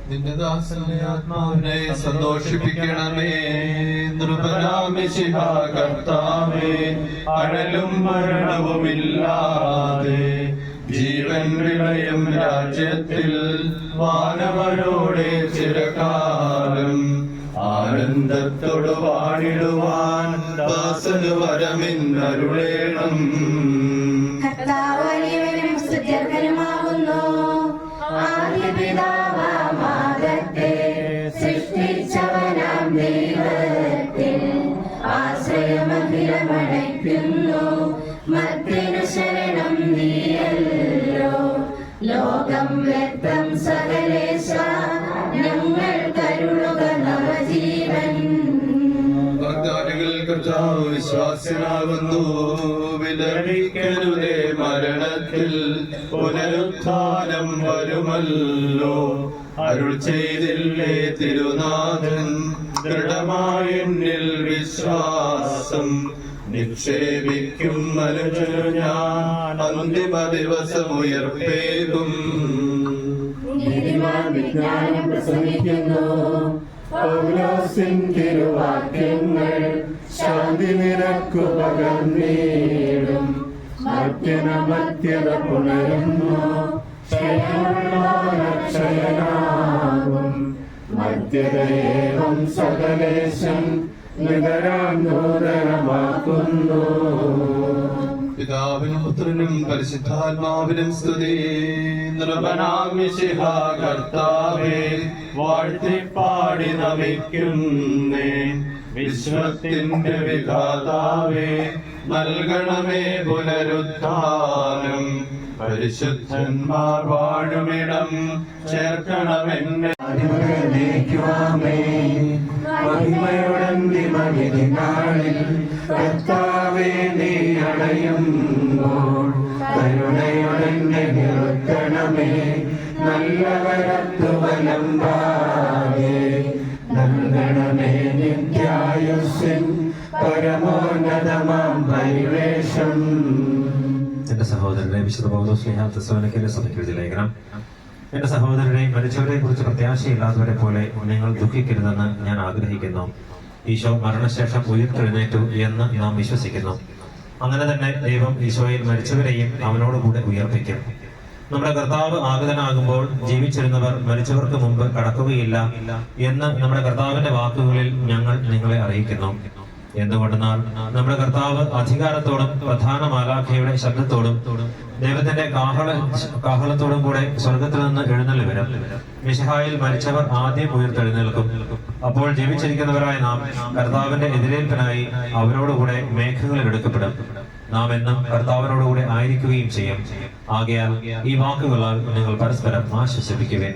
നിന്റെ ദാസന്റെ ആത്മാവിനെ സന്തോഷിപ്പിക്കണമേ. നൃപനാമിശിഹാ കർത്താവേ, അഴലും മരണവുമില്ലാതെ ജീവൻ വിളയും രാജ്യത്തിൽ വാനവരോടെ ചിരകാലം ആനന്ദത്തോട് വാണിടുവാൻ ദാസന് വരമിന്നരുളേണം.
കർത്താവ് വലിയവനും സ്തുത്യർഹനുമാകുന്നു. ആദ്യ പിതാവാമാകട്ടെ സൃഷ്ടിച്ചവനാം ദൈവത്തിൽ ആശ്രയമഖിലമടയ്ക്കുന്നു. മർത്യനു ശരണം നീയല്ലോ. ലോകം വ്യക്തം സകലേശ, ഞങ്ങൾ കരുളുക നവജീവൻ.
കർത്താവ് വിശ്വാസനാകുന്നു. വിലപിക്കരുതേ, മരണത്തിൽ പുനരുത്ഥാനം വരുമല്ലോ. അരുൾ ചെയ്തില്ലേ തിരുനാഥൻ, ദൃഢമായ എന്നിൽ വിശ്വാസം നിക്ഷേപിക്കും മനുഷ്യനു ഞാൻ അന്തിമ ദിവസം ഉയർപ്പേകും.
വിജ്ഞാനം പ്രസംഗിക്കുന്നു. പൗലോസിൻ തിരുവാക്യങ്ങൾ ശാന്തി നിനക്കു പകർന്നേടും. മർത്യനമർത്യത പുണരുന്നു. ക്ഷയനാകും മർത്യതയേവം സകലേശം നിതരാം നൂതനമാക്കുന്നു.
പിതാവിനും പുത്രനും പരിശുദ്ധാത്മാവിനും സ്തുതി. നൃപനാമിശിഹാ കർത്താവേ, വാഴ്ത്തിപ്പാടി നമിക്കുന്നേ. വിശ്വത്തിന്റെ വിധാതാവേ, നൽകണമേ പുനരുദ്ധാനം. പരിശുദ്ധന്മാർ വാഴുമിടം ചേർക്കണമെന്നെ.
മഹിമയോടന്തിമവിധി നാളിൽ കർത്താവേ നീ
അണയുമ്പോൾ കരുണയോടെ നിർത്തണമേ നല്ലവരത്തു വലമ്പാകെ നൽകണമേ നിത്യായുസ്സിൻ പരമോന്നതമാം പരിവേഷം.
എന്റെ സഹോദരനെ വിശുദ്ധ പൗലോസ്ലീഹ തെസ്സലോനിക്കയിലെ സഭയ്ക്ക് എഴുതിയ ലേഖനം. എന്റെ സഹോദരനെ, മരിച്ചവരെ കുറിച്ച് പ്രത്യാശയില്ലാത്തവരെ പോലെ നിങ്ങൾ ദുഃഖിക്കരുതെന്ന് ഞാൻ ആഗ്രഹിക്കുന്നു. ഈശോ മരണശേഷം ഉയർത്തെഴുന്നേറ്റു എന്ന് നാം വിശ്വസിക്കുന്നു. അങ്ങനെ തന്നെ ദൈവം ഈശോയിൽ മരിച്ചവരെയും അവനോടുകൂടെ ഉയർപ്പിക്കും. നമ്മുടെ കർത്താവ് ആഗതനാകുമ്പോൾ ജീവിച്ചിരുന്നവർ മരിച്ചവർക്ക് മുമ്പ് കടക്കുകയില്ല എന്ന് നമ്മുടെ കർത്താവിന്റെ വാക്കുകളിൽ ഞങ്ങൾ നിങ്ങളെ അറിയിക്കുന്നു. എന്തുകൊണ്ടെന്നാൽ നമ്മുടെ കർത്താവ് അധികാരത്തോടും പ്രധാന മാലാഖയുടെ ശബ്ദത്തോടും ദൈവത്തിന്റെ കാഹളത്തോടും കൂടെ സ്വർഗത്തിൽ നിന്ന് എഴുന്നള്ളി വരും. മിശിഹായിൽ മരിച്ചവർ ആദ്യം ഉയർത്തെഴുന്നേൽക്കും. അപ്പോൾ ജീവിച്ചിരിക്കുന്നവരായ നാം കർത്താവിന്റെ എതിരേൽപ്പിനായി അവരോടുകൂടെ മേഘങ്ങളിൽ എടുക്കപ്പെടും. നാം എന്നും കർത്താവിനോടുകൂടെ ആയിരിക്കുകയും ചെയ്യും. ആകയാൽ ഈ വാക്കുകളാൽ നിങ്ങൾ പരസ്പരം ആശ്വസിപ്പിക്കുവിൻ.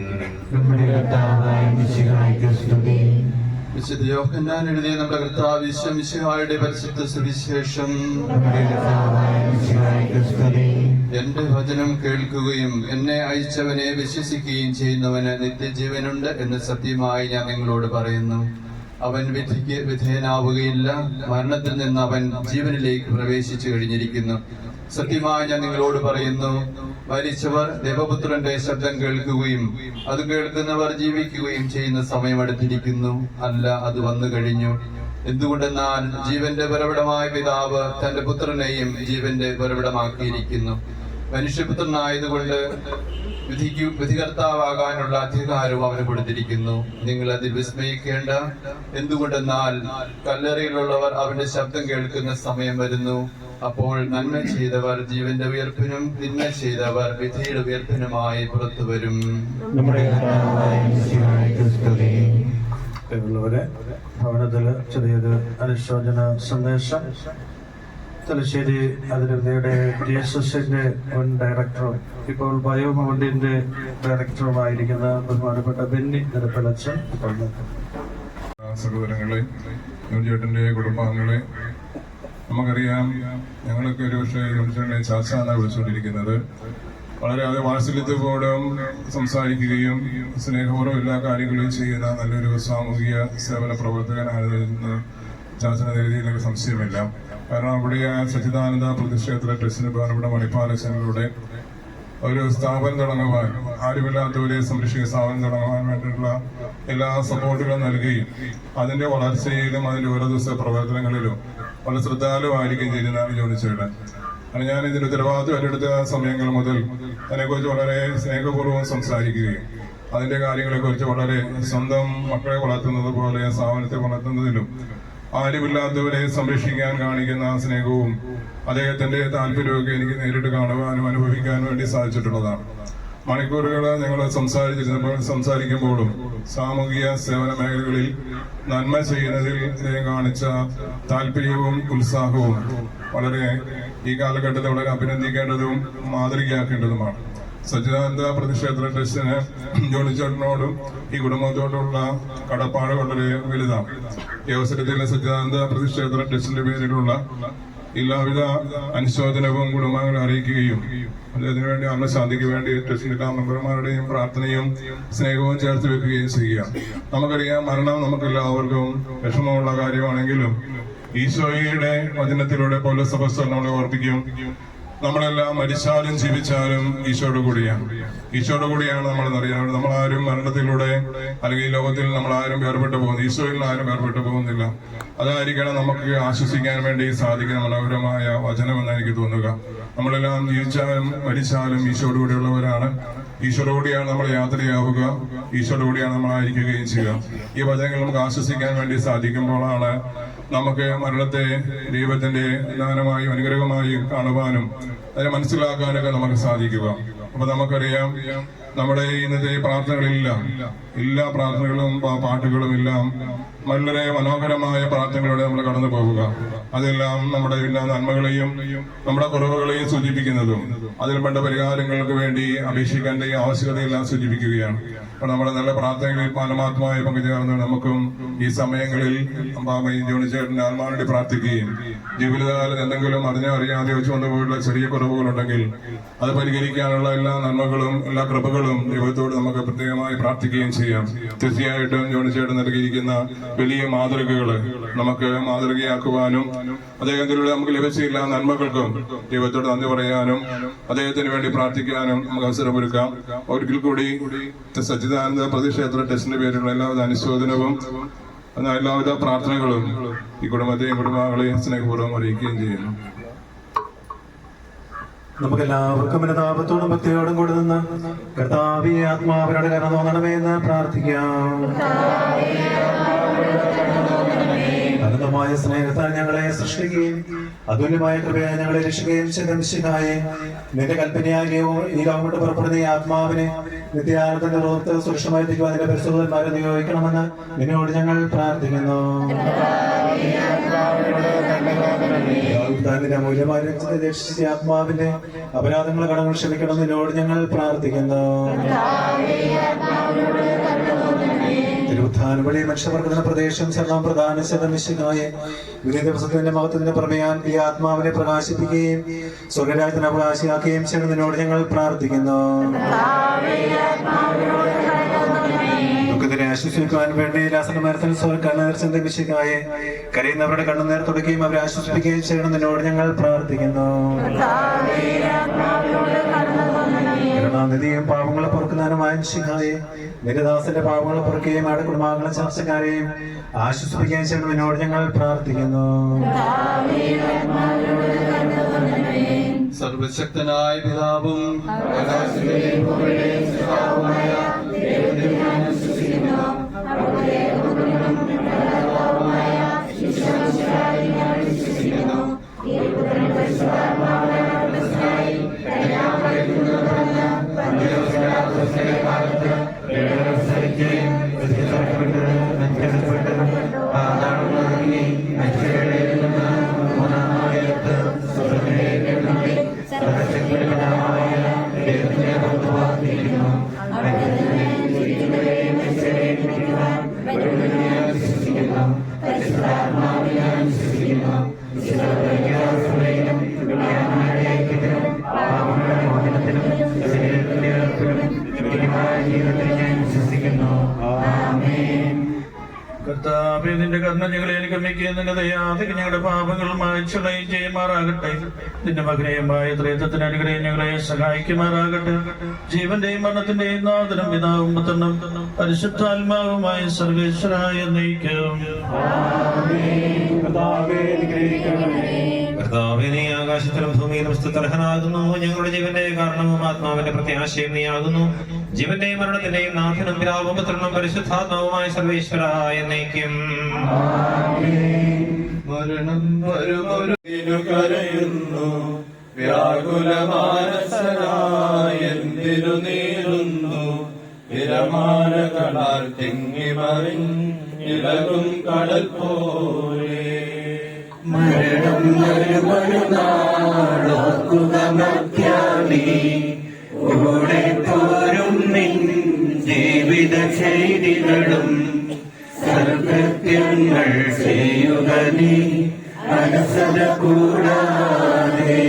വിശുദ്ധ യോഹന്നാൻ എഴുതിയ നമ്മുടെ കർത്താവ് മിശിഹായുടെ പരിശുദ്ധ സുവിശേഷം. എന്റെ വചനം കേൾക്കുകയും എന്നെ അയച്ചവനെ വിശ്വസിക്കുകയും ചെയ്യുന്നവന് നിത്യജീവനുണ്ട് എന്ന് സത്യമായി ഞാൻ നിങ്ങളോട് പറയുന്നു. അവൻ വിധിക്ക് വിധേയനാവുകയില്ല, മരണത്തിൽ നിന്ന് അവൻ ജീവനിലേക്ക് പ്രവേശിച്ചു കഴിഞ്ഞിരിക്കുന്നു. സത്യമായി ഞാൻ നിങ്ങളോട് പറയുന്നു, മരിച്ചവർ ദൈവപുത്രന്റെ ശബ്ദം കേൾക്കുകയും അത് കേൾക്കുന്നവർ ജീവിക്കുകയും ചെയ്യുന്ന സമയമെടുത്തിരിക്കുന്നു. അല്ല, അത് വന്നു കഴിഞ്ഞു. എന്തുകൊണ്ടെന്നാൽ ജീവന്റെ ഉറവിടമായ പിതാവ് തന്റെ പുത്രനെയും ജീവന്റെ ഉറവിടമാക്കിയിരിക്കുന്നു. മനുഷ്യപുത്രനായതുകൊണ്ട് വിധികർത്താവാകാനുള്ള അധികാരവും അവന് കൊടുത്തിരിക്കുന്നു. നിങ്ങൾ അതിൽ വിസ്മയിക്കേണ്ട. എന്തുകൊണ്ടെന്നാൽ കല്ലറയിലുള്ളവർ അവന്റെ ശബ്ദം കേൾക്കുന്ന സമയം വരുന്നു. അപ്പോൾ നന്മ ചെയ്തവർ ജീവന്റെ ഉയർപ്പിനും തിന്മ ചെയ്തവർ വിധിയുടെ ഉയർപ്പിനുമായി പുറത്തു വരും.
ഭവനത്തില് ചെറിയൊരു അനുശോചന സന്ദേശം. തലശ്ശേരി അതിരൂപതയുടെ DSSന്റെ മുൻ ഡയറക്ടറും ഇപ്പോൾ ബയോമൗണ്ടിന്റെ ഡയറക്ടറുമായിരിക്കുന്ന ബഹുമാനപ്പെട്ട ബെന്നി നിരപ്പലച്ചൻ.
സഹോദരങ്ങളെ, ചേട്ടന്റെ കുടുംബാംഗങ്ങളെ, നമുക്കറിയാം, ഞങ്ങളൊക്കെ ഒരു പക്ഷേ യോണിച്ചേട്ടനെ ചാച്ചാന്നാണ് വിളിച്ചുകൊണ്ടിരിക്കുന്നത്. വളരെ അത് വാത്സല്യത്തോടും സംസാരിക്കുകയും സ്നേഹപൂർവ്വം എല്ലാ കാര്യങ്ങളും ചെയ്യുന്ന നല്ലൊരു സാമൂഹിക സേവന പ്രവർത്തകനാണെന്ന് ചാച്ചനെ എഴുതിയതിലൊക്കെ സംശയമില്ല. കാരണം അവിടെ സച്ചിദാനന്ദ പ്രതിക്ഷേത്ര ട്രസ്റ്റിന് ബഹുമാനപ്പെട്ട മണിപ്പാലച്ചനിലൂടെ ഒരു സ്ഥാപനം തുടങ്ങുവാൻ, ആരുമില്ലാത്തവരെ സംരക്ഷിക്കുന്ന സ്ഥാപനം തുടങ്ങുവാൻ വേണ്ടിയിട്ടുള്ള എല്ലാ സപ്പോർട്ടുകളും നൽകുകയും അതിന്റെ വളർച്ചയിലും അതിന്റെ ഓരോ ദിവസ പ്രവർത്തനങ്ങളിലും വളരെ ശ്രദ്ധാലുവായിരിക്കും ചെയ്യുന്നതാണ് ജോലിച്ചേട്ടൻ. കാരണം ഞാൻ ഇതിന്റെ ഉത്തരവാദിത്വം ഏറ്റെടുത്ത സമയങ്ങൾ മുതൽ അതിനെക്കുറിച്ച് വളരെ സ്നേഹപൂർവ്വം സംസാരിക്കുകയും അതിന്റെ കാര്യങ്ങളെക്കുറിച്ച് വളരെ സ്വന്തം മക്കളെ വളർത്തുന്നത് പോലെ സ്ഥാപനത്തെ വളർത്തുന്നതിലും ആരുമില്ലാത്തവരെ സംരക്ഷിക്കാൻ കാണിക്കുന്ന സ്നേഹവും അദ്ദേഹത്തിന്റെ താല്പര്യമൊക്കെ എനിക്ക് നേരിട്ട് കാണുവാനും അനുഭവിക്കാനും വേണ്ടി സാധിച്ചിട്ടുള്ളതാണ്. മണിക്കൂറുകൾ ഞങ്ങൾ സംസാരിക്കുമ്പോഴും സാമൂഹിക സേവന മേഖലകളിൽ നന്മ ചെയ്യുന്നതിൽ അദ്ദേഹം കാണിച്ച താല്പര്യവും ഉത്സാഹവും വളരെ ഈ കാലഘട്ടത്തിൽ വളരെ അഭിനന്ദിക്കേണ്ടതും മാതൃകയാക്കേണ്ടതുമാണ്. സച്ചിദാനന്ദ പ്രതിക്ഷേത്ര ട്രസ്റ്റിന് ജോണിച്ചേട്ടനോടും ഈ കുടുംബത്തോടുള്ള കടപ്പാട് വളരെ വലുതാണ്. ഈ അവസരത്തിൽ സച്ചിദാനന്ദ പ്രതിക്ഷേത്ര ട്രസ്റ്റിന്റെ പേരിലുള്ള എല്ലാവിധ അനുശോചനവും കുടുംബങ്ങളെ അറിയിക്കുകയും അതിനുവേണ്ടി ആത്മശാന്തിക്ക് വേണ്ടി ട്രസ്റ്റിന്റെ എല്ലാ മെമ്പർമാരുടെയും പ്രാർത്ഥനയും സ്നേഹവും ചേർത്ത് വെക്കുകയും ചെയ്യുക. നമുക്കറിയാം, മരണം നമുക്കെല്ലാവർക്കും വിഷമമുള്ള കാര്യമാണെങ്കിലും ഈശോയുടെ വചനത്തിലൂടെ പൗലോസ് അപ്പോസ്തലൻ നമ്മളെ ഓർപ്പിക്കും, നമ്മളെല്ലാം മരിച്ചാലും ജീവിച്ചാലും ഈശോയുടെ കൂടിയാണ്. ഈശോയുടെ കൂടിയാണ് നമ്മളെന്നറിയാം. നമ്മളാരും മരണത്തിലൂടെ അല്ലെങ്കിൽ ഈ ലോകത്തിൽ നമ്മളാരും വേർപെട്ടു പോകുന്നു, ഈശോയിൽ നിന്ന് ആരും വേർപെട്ടു പോകുന്നില്ല. അതായിരിക്കണം നമുക്ക് ആശ്വസിക്കാൻ വേണ്ടി സാധിക്കുന്ന മനോഹരമായ വചനമെന്ന് എനിക്ക് തോന്നുക. നമ്മളെല്ലാം ജീവിച്ചാലും മരിച്ചാലും ഈശോയുടെ കൂടെയുള്ളവരാണ്. ഈശോയുടെ കൂടിയാണ് നമ്മൾ യാത്രയാവുക, ഈശോയുടെ കൂടിയാണ് നമ്മളായിരിക്കുകയും ചെയ്യുക. ഈ വചനങ്ങൾ നമുക്ക് ആശ്വസിക്കാൻ വേണ്ടി സാധിക്കുമ്പോഴാണ് നമുക്ക് മരണത്തെ ദൈവത്തിന്റെ ദാനമായും അനുഗ്രഹമായും കാണുവാനും അതിനെ മനസ്സിലാക്കാനൊക്കെ നമുക്ക് സാധിക്കുക. അപ്പൊ നമുക്കറിയാം, നമ്മുടെ ഇന്നത്തെ പ്രാർത്ഥനകളിലെല്ലാം എല്ലാ പ്രാർത്ഥനകളും പാട്ടുകളും എല്ലാം വളരെ മനോഹരമായ പ്രാർത്ഥനകളിലൂടെ നമ്മൾ കടന്നു പോവുക. അതെല്ലാം നമ്മുടെ എല്ലാ നന്മകളെയും നമ്മുടെ കുറവുകളെയും സൂചിപ്പിക്കുന്നതും അതിൽ വേണ്ട പരിഹാരങ്ങൾക്ക് വേണ്ടി അപേക്ഷിക്കേണ്ട ഈ ആവശ്യകതയെല്ലാം സൂചിപ്പിക്കുകയാണ്. അപ്പോൾ നമ്മുടെ നല്ല പ്രാർത്ഥനകളിൽ പരമാത്മാവായി പങ്കുചേർന്ന് നമുക്കും ഈ സമയങ്ങളിൽ ജോണിച്ചേട്ടൻ്റെ ആത്മാവിനെ പ്രാർത്ഥിക്കുകയും ജീവിതകാലത്ത് എന്തെങ്കിലും അറിഞ്ഞോ അറിയാതെ വെച്ചുകൊണ്ട് പോയിട്ടുള്ള ചെറിയ കുറവുകളുണ്ടെങ്കിൽ അത് പരിഹരിക്കാനുള്ള എല്ലാ നന്മകളും എല്ലാ കൃപകളും ദൈവത്തോട് നമുക്ക് പ്രത്യേകമായി പ്രാർത്ഥിക്കുകയും ചെയ്യാം. തീർച്ചയായിട്ടും ജോണിച്ചേട്ടൻ നൽകിയിരിക്കുന്ന വലിയ മാതൃകകൾ നമുക്ക് മാതൃകയാക്കുവാനും അദ്ദേഹത്തിലൂടെ നമുക്ക് ലഭിച്ച എല്ലാ നന്മകൾക്കും ദൈവത്തോട് നന്ദി പറയാനും അദ്ദേഹത്തിന് വേണ്ടി പ്രാർത്ഥിക്കാനും നമുക്ക് അവസരമൊരുക്കാം. ഒരിക്കൽ കൂടി സച്ചിദാനന്ദ പ്രതിക്ഷേത്ര ടെസ്റ്റിന്റെ പേരിലുള്ള എല്ലാവിധ അനുശോചനവും എല്ലാവിധ പ്രാർത്ഥനകളും ഈ കുടുംബത്തെയും കുടുംബാംഗങ്ങളെയും സ്നേഹപൂർവ്വം അറിയിക്കുകയും ചെയ്യുന്നു.
നമുക്കെല്ലാവർക്കും അനുതാപത്തോടും ഭക്തിയോടും കൂടി നിന്ന് കർത്താവേ ആത്മാവിനോട് കരുണ തോന്നണമേ എന്ന് പ്രാർത്ഥിക്കാം. അനന്തമായ സ്നേഹത്താൽ ഞങ്ങളെ സൃഷ്ടിക്കുകയും അതുല്യമായ കൃപയായി ഞങ്ങളെ രക്ഷിക്കുകയും ചെയ്ത മിശിഹായെ നിന്റെ കൽപ്പനയായി ഈ ലോകം കൊണ്ട് പുറപ്പെടുന്ന ഈ ആത്മാവിനെ നിത്യാനന്ദന്റെ റോത്ത് സുരക്ഷമായി എത്തിക്കുവാൻ അതിന്റെ പരിശോധന്മാരെ നിയോഗിക്കണമെന്ന് നിന്നോട് ഞങ്ങൾ പ്രാർത്ഥിക്കുന്നു. നിന്റെ അമൂല്യമായ രക്തത്തെ രക്ഷിച്ച ആത്മാവിന്റെ അപരാധങ്ങളെ കടങ്ങൾ ക്ഷമിക്കണം നിന്നോട് ഞങ്ങൾ പ്രാർത്ഥിക്കുന്നു. തിരുവുത്ഥാനം വഴി മനുഷ്യവർഗത്തിന്റെ പ്രദേശം ശരണം പ്രധാന ശതമിശിഹായെ വിധി ദിവസത്തിന്റെ മഹത്വത്തിന്റെ പ്രമേയാൻ ഈ ആത്മാവിനെ പ്രകാശിപ്പിക്കുകയും സ്വർഗരാജ്യത്തിന് അവകാശിയാക്കുകയും ചെയ്യണം നിന്നോട് ഞങ്ങൾ പ്രാർത്ഥിക്കുന്നു. ദുഃഖത്തിനെ ആശ്വസിപ്പിക്കുവാൻ വേണ്ടി ലാസനമരത്തിൽ കണ്ണുനീർച്ചന്തമിശിഹായെ കരയുന്നവരുടെ കണ്ണുനീർ തുടക്കുകയും അവരെ ആശ്വസിപ്പിക്കുകയും ചെയ്യണം നിന്നോട് ഞങ്ങൾ പ്രാർത്ഥിക്കുന്നു. കരുണാനിധിയും പാപങ്ങളെ പൊറുക്കുന്നതിനുമായ മിശിഹായെ നിന്റെ ദാസന്റെ പാപങ്ങളെ പൊറുക്കുകയും അവിടെ കുടുംബാംഗങ്ങളെ ചർച്ചക്കാരെയും ആശ്വസിപ്പിക്കുകയും ചെയ്യണം നിന്നോട് ഞങ്ങൾ പ്രാർത്ഥിക്കുന്നു.
സർവശക്തനായ പിതാവും
കർത്താവേ നിന്റെ കരുണ ഞങ്ങളെ അനുഗമിക്കുകയും നിന്റെ ദയാധികം ഞങ്ങളുടെ പാപങ്ങൾ മായ്ച്ചുകളയും ചെയ്യുമാറാകട്ടെ. നിന്റെ മകനെയുമായ ത്രേത്വത്തിന് അനുഗ്രഹം ഞങ്ങളെ സഹായിക്കുമാറാകട്ടെ. ജീവന്റെയും മരണത്തിന്റെയും നാഥനും പിതാവും പുത്രനും പരിശുദ്ധാത്മാവുമായ സർവേശ്വരായ നയിക്കും.
കർത്താവേ നീ ആകാശത്തിലും ഭൂമിയിലും സ്തുത്യർഹനാകുന്നു. ഞങ്ങളുടെ ജീവന്റെ കാരണവും ആത്മാവിന്റെ പ്രത്യാശയും നീയാകുന്നു. ജീവന്റെയും മരണത്തിന്റെയും നാഥനും പിതാവും പുത്രനും പരിശുദ്ധാത്മാവുമായ സർവേശ്വരായ നയിക്കും.
മരണം വരുമൊരു കരയുന്നു വ്യാകുലമാനസനായെന്തിനു നീറുന്നു തിരമാലകളാൽ തിങ്ങിമറിഞ്ഞിളകും കടൽ പോലെ.
മരണം വരുമൊരു നാളോർക്കുക മധ്യാനി കൂടെ പോരും നിൻ ജീവിത ശൈലികളും സർവകൃത്യങ്ങൾ ചെയ്യുക നീ അനസത കൂടാതെ.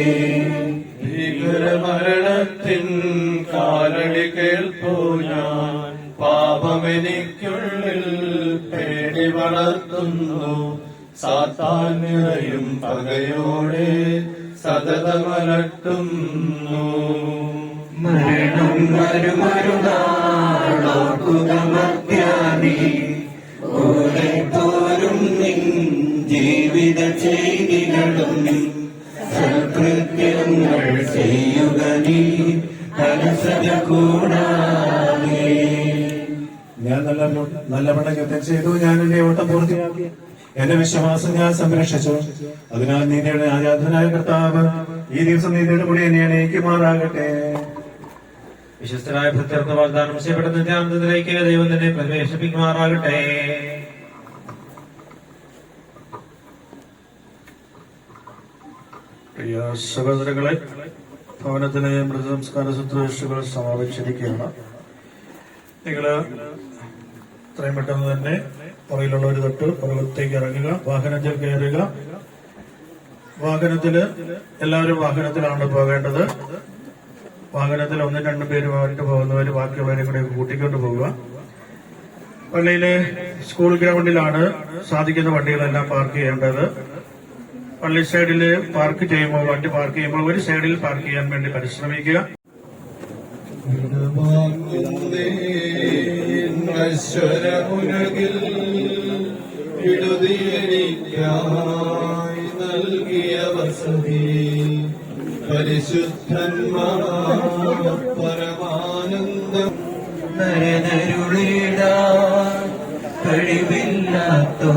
ഭീകരമരണത്തിൻ കാലടി കേൾപ്പോ ഞാൻ പാപമെനിക്കുള്ളിൽ പേടി വളർത്തുന്നു. സാത്താൻ നിറയും പകയോടെ സതതമലട്ടുന്നു.
മരണം വരുമൊരു നാളോർക്കുക മധ്യാനി കൂടെ പോരും നിൻ ജീവിത ചെയ്തികളും സൽകൃത്യങ്ങൾ ചെയ്യുക നീ അലസത കൂടാതെ.
ഞാൻ നല്ലവണ്ണം യുദ്ധം ചെയ്തു, ഞാൻ എന്റെ ഓട്ടം പൂർത്തിയാക്കി, എന്റെ വിശ്വാസം ഞാൻ സംരക്ഷിച്ചു. അതിനാൽ നീതിയുടെ ആരാധനായ കർത്താവ് ഈ ദിവസം നീതിയുടെ കൂടി എന്നെ അനയിക്കുമാറാകട്ടെ.
വിശ്വസ്തരായ ഭക്തർക്ക് വാഗ്ദാനം ചെയ്യപ്പെട്ട നിത്യാനന്ദത്തിലേക്ക് ദൈവം തന്നെ പ്രവേശിപ്പിക്കുമാറാകട്ടെ.
പ്രിയ സഹോദരങ്ങളെ, ഭവനത്തിലെ മൃതസംസ്കാര ശുശ്രൂഷകൾ സമാപിച്ചിരിക്കുകയാണ്. നിങ്ങൾ എത്രയും പെട്ടെന്ന് തന്നെ പുറയിലുള്ളവർ തൊട്ട് പുറത്തേക്ക് ഇറങ്ങുക, വാഹനത്തിൽ കയറുക. എല്ലാവരും വാഹനത്തിലാണ് പോകേണ്ടത്. വാഹനത്തിൽ 1-2 പേരുമായിട്ട് പോകുന്നവർ ബാക്കിയുള്ളവരെ കൂടെ കൂട്ടിക്കൊണ്ട് പോവുക. പള്ളിയിലെ സ്കൂൾ ഗ്രൗണ്ടിലാണ് സാധിക്കുന്ന വണ്ടികളെല്ലാം പാർക്ക് ചെയ്യേണ്ടത്. പള്ളി സൈഡിൽ വണ്ടി പാർക്ക് ചെയ്യുമ്പോൾ ഒരു സൈഡിൽ പാർക്ക് ചെയ്യാൻ വേണ്ടി പരിശ്രമിക്കുക.
നൽകിയ വസതി പരിശുദ്ധന്മാർ പരമാനന്ദം
നരനരുളിടാൻ കഴിവില്ലാത്തോരൻ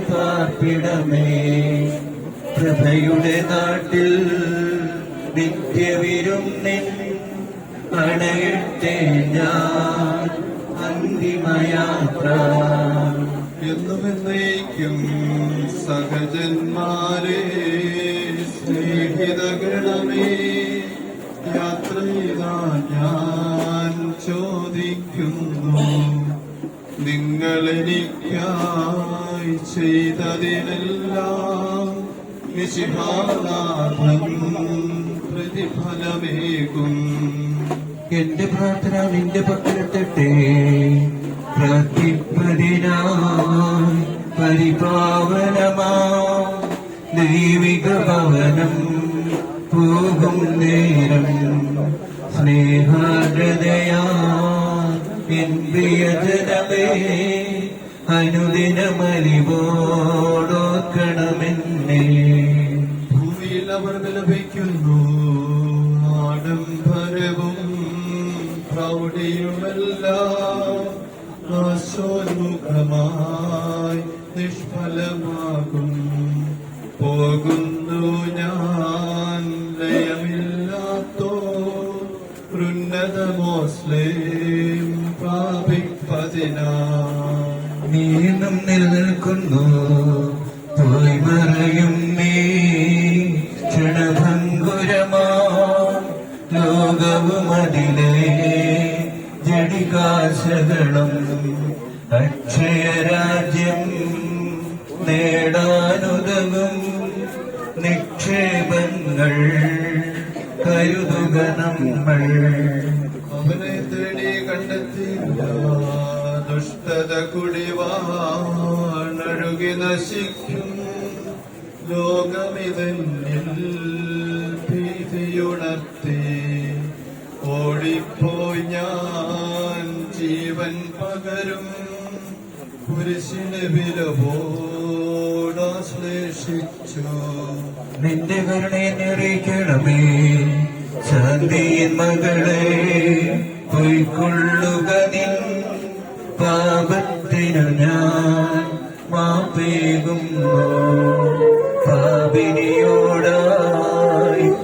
പാർപ്പിടമേ, പ്രഭയുടെ നാട്ടിൽ നിത്യവിരുന്നിൻ അണയിട്ടേ ഞാൻ അന്തിമയാത്ര.
എന്നുമെന്നേക്കും സഹജന്മാരെ സ്നേഹിതഗണമേ, യാത്ര ചെയ്താൽ ഞാൻ ചോദിക്കുന്നു, നിങ്ങളെനിക്കായി ചെയ്തതിനെല്ലാം മിശിഹാനാഥൻ പ്രതിഫലമേകും.
എന്റെ പ്രാർത്ഥന നിന്റെ പക്കലെത്തട്ടെ, പ്രാർത്ഥിപ്പതിനായി പരിപാവനമാ ദൈവിക ഭവനം പോകും നേരം സ്നേഹാദ്രതയാ എൻ പ്രിയജനമേ അനുദിനമലിവോടോക്കണമെന്നേ.
ഭൂമിയിൽ അവർ വിലപിക്കുന്നു, ആഡംബരവും പ്രൗഢിയുമെല്ലാം നാശോന്മുഖമായി നിഷ്ഫലമാകും. പോകുന്നു ഞാൻ ലയമില്ലാത്തോ ഉന്നതമോസ്ലേം പ്രാപിപ്പതിനാ.
നീന്നും നിലനിൽക്കുന്നു പോയി മറയും നീ ക്ഷണഭംഗുരമാ ലോകവും അതിലെ ജടികാശകളും അക്ഷയരാജ്യം നേടാനുതകും നിക്ഷേപങ്ങൾ കരുതുക നമ്മൾ.
അവനെ തേടി കണ്ടെത്തില്ല, ദുഷ്ടത കുടിവാണഴുകി നശിക്കും. ലോകമിതന്നിൽ ഭീതിയുണർത്തി ഓടിപ്പോയി ഞാൻ ജീവൻ പകരും. കുരിശിന് വിലപോടാശ്ലേഷിച്ചു.
നിന്റെ കരുണയെ അറിയിക്കണമേ, ശാന്തിயின் മകളെ പൊയ്ക്കൊള്ളുക നിൻ പാപത്തിനു ഞാൻ മാപ്പേകുന്നു. പാപിനിയോടായി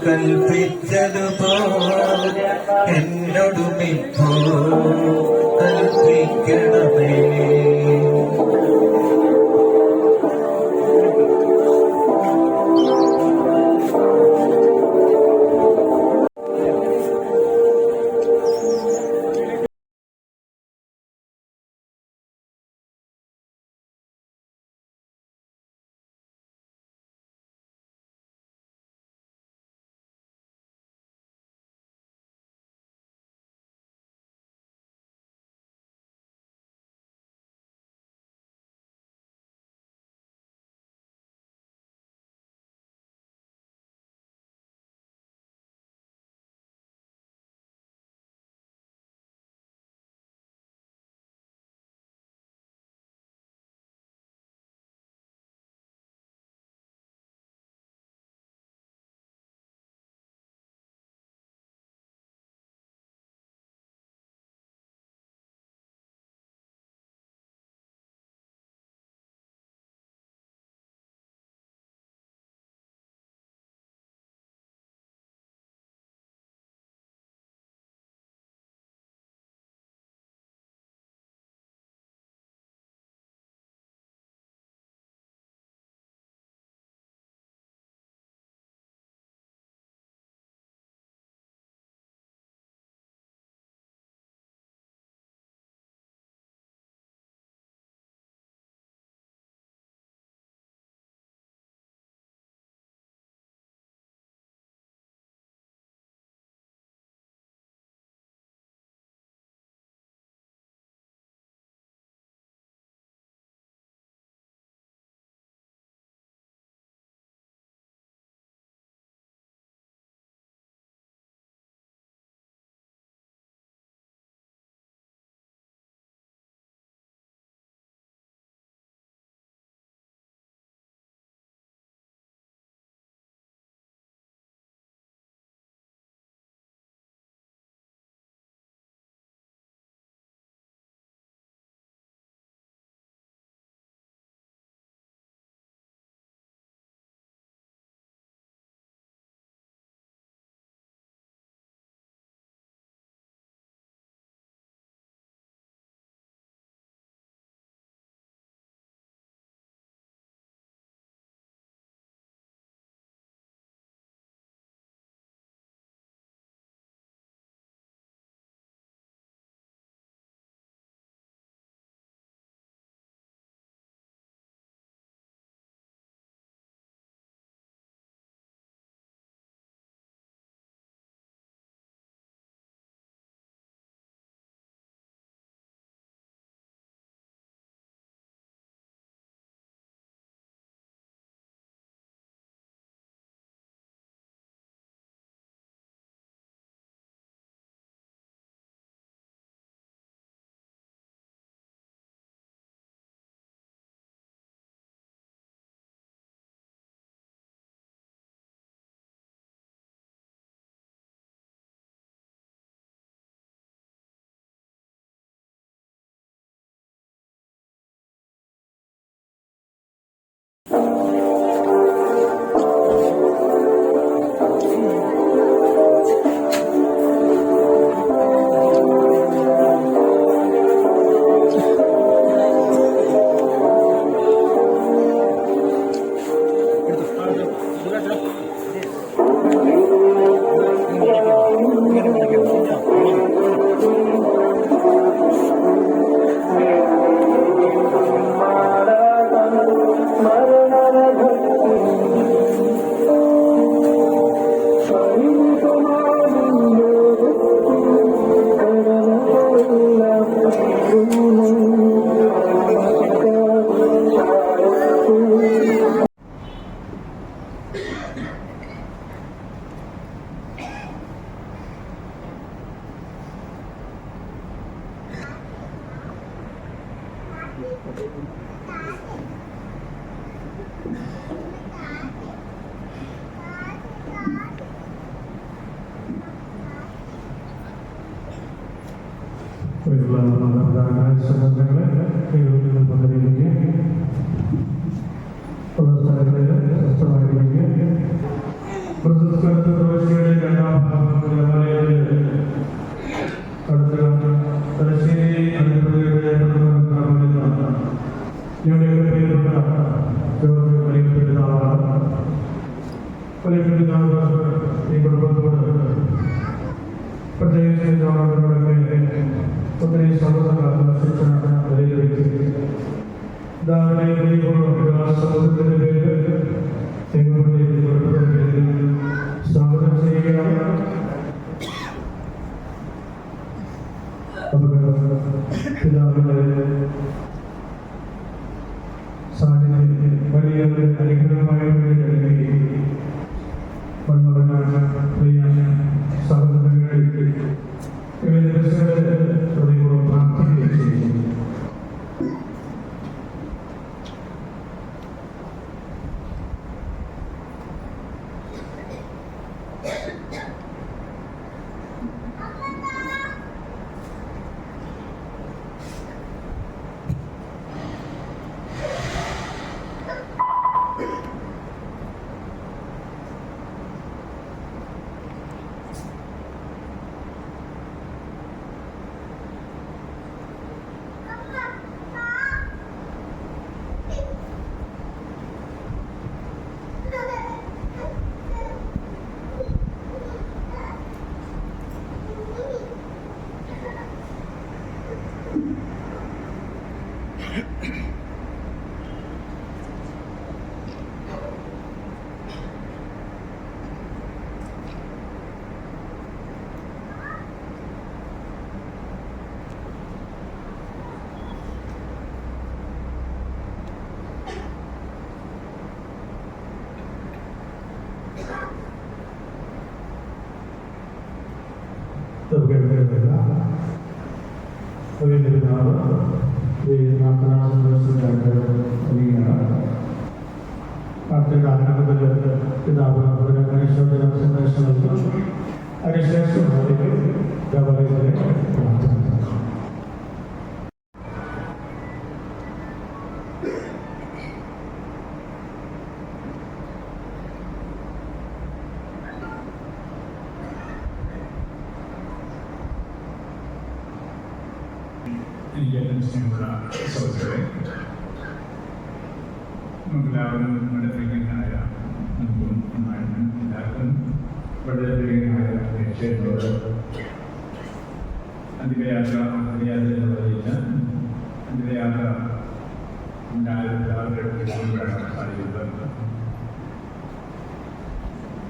കൽപ്പിച്ചതുപോലെ എന്നോടുമിപ്പോ കൽപ്പിക്കണമേ.
എല്ലാവരും നമ്മുടെ പ്രിയനായ എല്ലാവർക്കും വളരെ പ്രിയനായ ക്ഷേത്രത്തോട് അതിഥിയാത്ര അറിയാതില്ല അതിഥിയാത്ര സാധിക്കുന്നത്.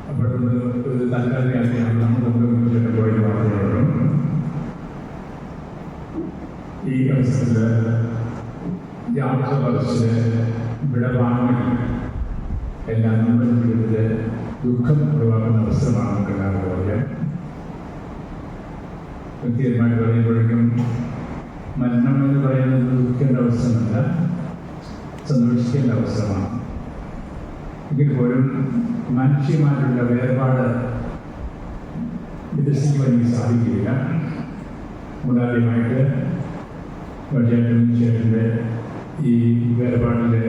അപ്പോൾ ഒരു താൽക്കാലികമാണ് നമ്മുടെ മുന്നിൽ പോയി വാർത്തകളും ഈ അവസരത്തിൽ യാത്ര കുറച്ച് വിടവാങ്ങി എല്ലാം നമ്മുടെ ജീവിതത്തിലെ ദുഃഖം ഉളവാക്കുന്ന അവസരമാണ് നമുക്ക് എല്ലാവരും അറിയാം. വ്യക്തിപരമായി പറയുമ്പോഴേക്കും മരണം എന്ന് പറയുന്നത് ദുഃഖിക്കേണ്ട അവസരമല്ല, സന്തോഷിക്കേണ്ട അവസരമാണ്. എങ്കിൽ പോലും മാനുഷികമായിട്ടുള്ള വേർപാട് വികസിക്കുവാൻ എനിക്ക് സാധിക്കില്ല. മുതാദ്യമായിട്ട് ചേട്ടൻ്റെ ഈ വേർപാടിൻ്റെ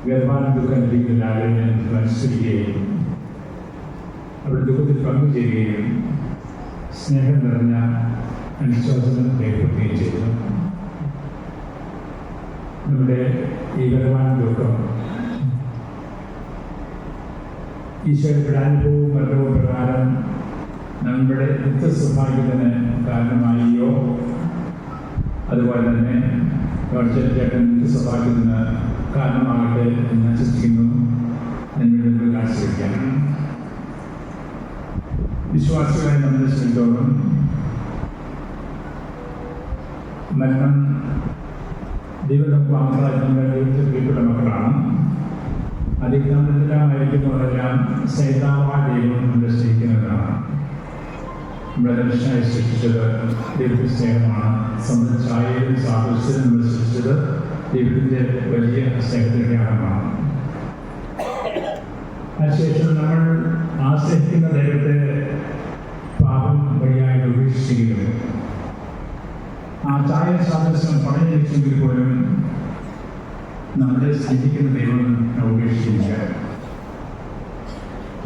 വേർപാട് ദുഃഖം ലഭിക്കുന്ന ആളെ ഞാൻ അനുസ്മരിക്കുകയും അവരുടെ ദുഃഖത്തിൽ പങ്കുചേരുകയും സ്നേഹം നിറഞ്ഞ അനുശോചനം രേഖപ്പെടുത്തുകയും ചെയ്തു. നമ്മുടെ ഈ വേർപാട് ദുഃഖം ഈശോയുടെ അനുഭവവും മരണവും പ്രകാരം നമ്മുടെ നിത്യസൗഭാഗ്യത്തിന് കാരണമായോ അതുപോലെ തന്നെ ചേട്ടൻ നിത്യസൗഭാഗ്യത്തിന് കാരണമാകട്ടെ എന്ന് ചിന്തിക്കുന്നു. എന്നോട് കാഴ്ചവെക്കാം. വിശ്വാസികളെ നമ്മളെ സംബന്ധിച്ചിടത്തോളം മരണം ദൈവം നമുക്ക് മാത്രമല്ല നമ്മുടെ ദൈവത്തിൽ പ്രിയപ്പെട്ട മക്കളാണ്. അതിക്രമത്തിലായിരിക്കുന്നവരെല്ലാം സൈതാവായ ദൈവം നമ്മളെ സ്നേഹിക്കുന്നവരാണ്. നമ്മളെ മനുഷ്യനായി സൃഷ്ടിച്ചത് ദൈവത്തിന്റെ സ്നേഹമാണ്. സ്വന്തം ഛായയിലും സാദൃശ്യത്തിലും നമ്മൾ സൃഷ്ടിച്ചത് ദൈവത്തിന്റെ വലിയ സ്നേഹത്തിന്റെ അടമാണ്. അതിനുശേഷം നമ്മൾ ആശ്രയിക്കുന്ന ദൈവത്തെ പാപം വഴിയായിട്ട് ഉപേക്ഷിക്കുകയും ആ ഛായ സാദൃശ്യം പണയം വെച്ചെങ്കിൽ പോലും നമ്മളെ സ്നേഹിക്കുന്ന ദൈവം ഉപേക്ഷിക്കുക.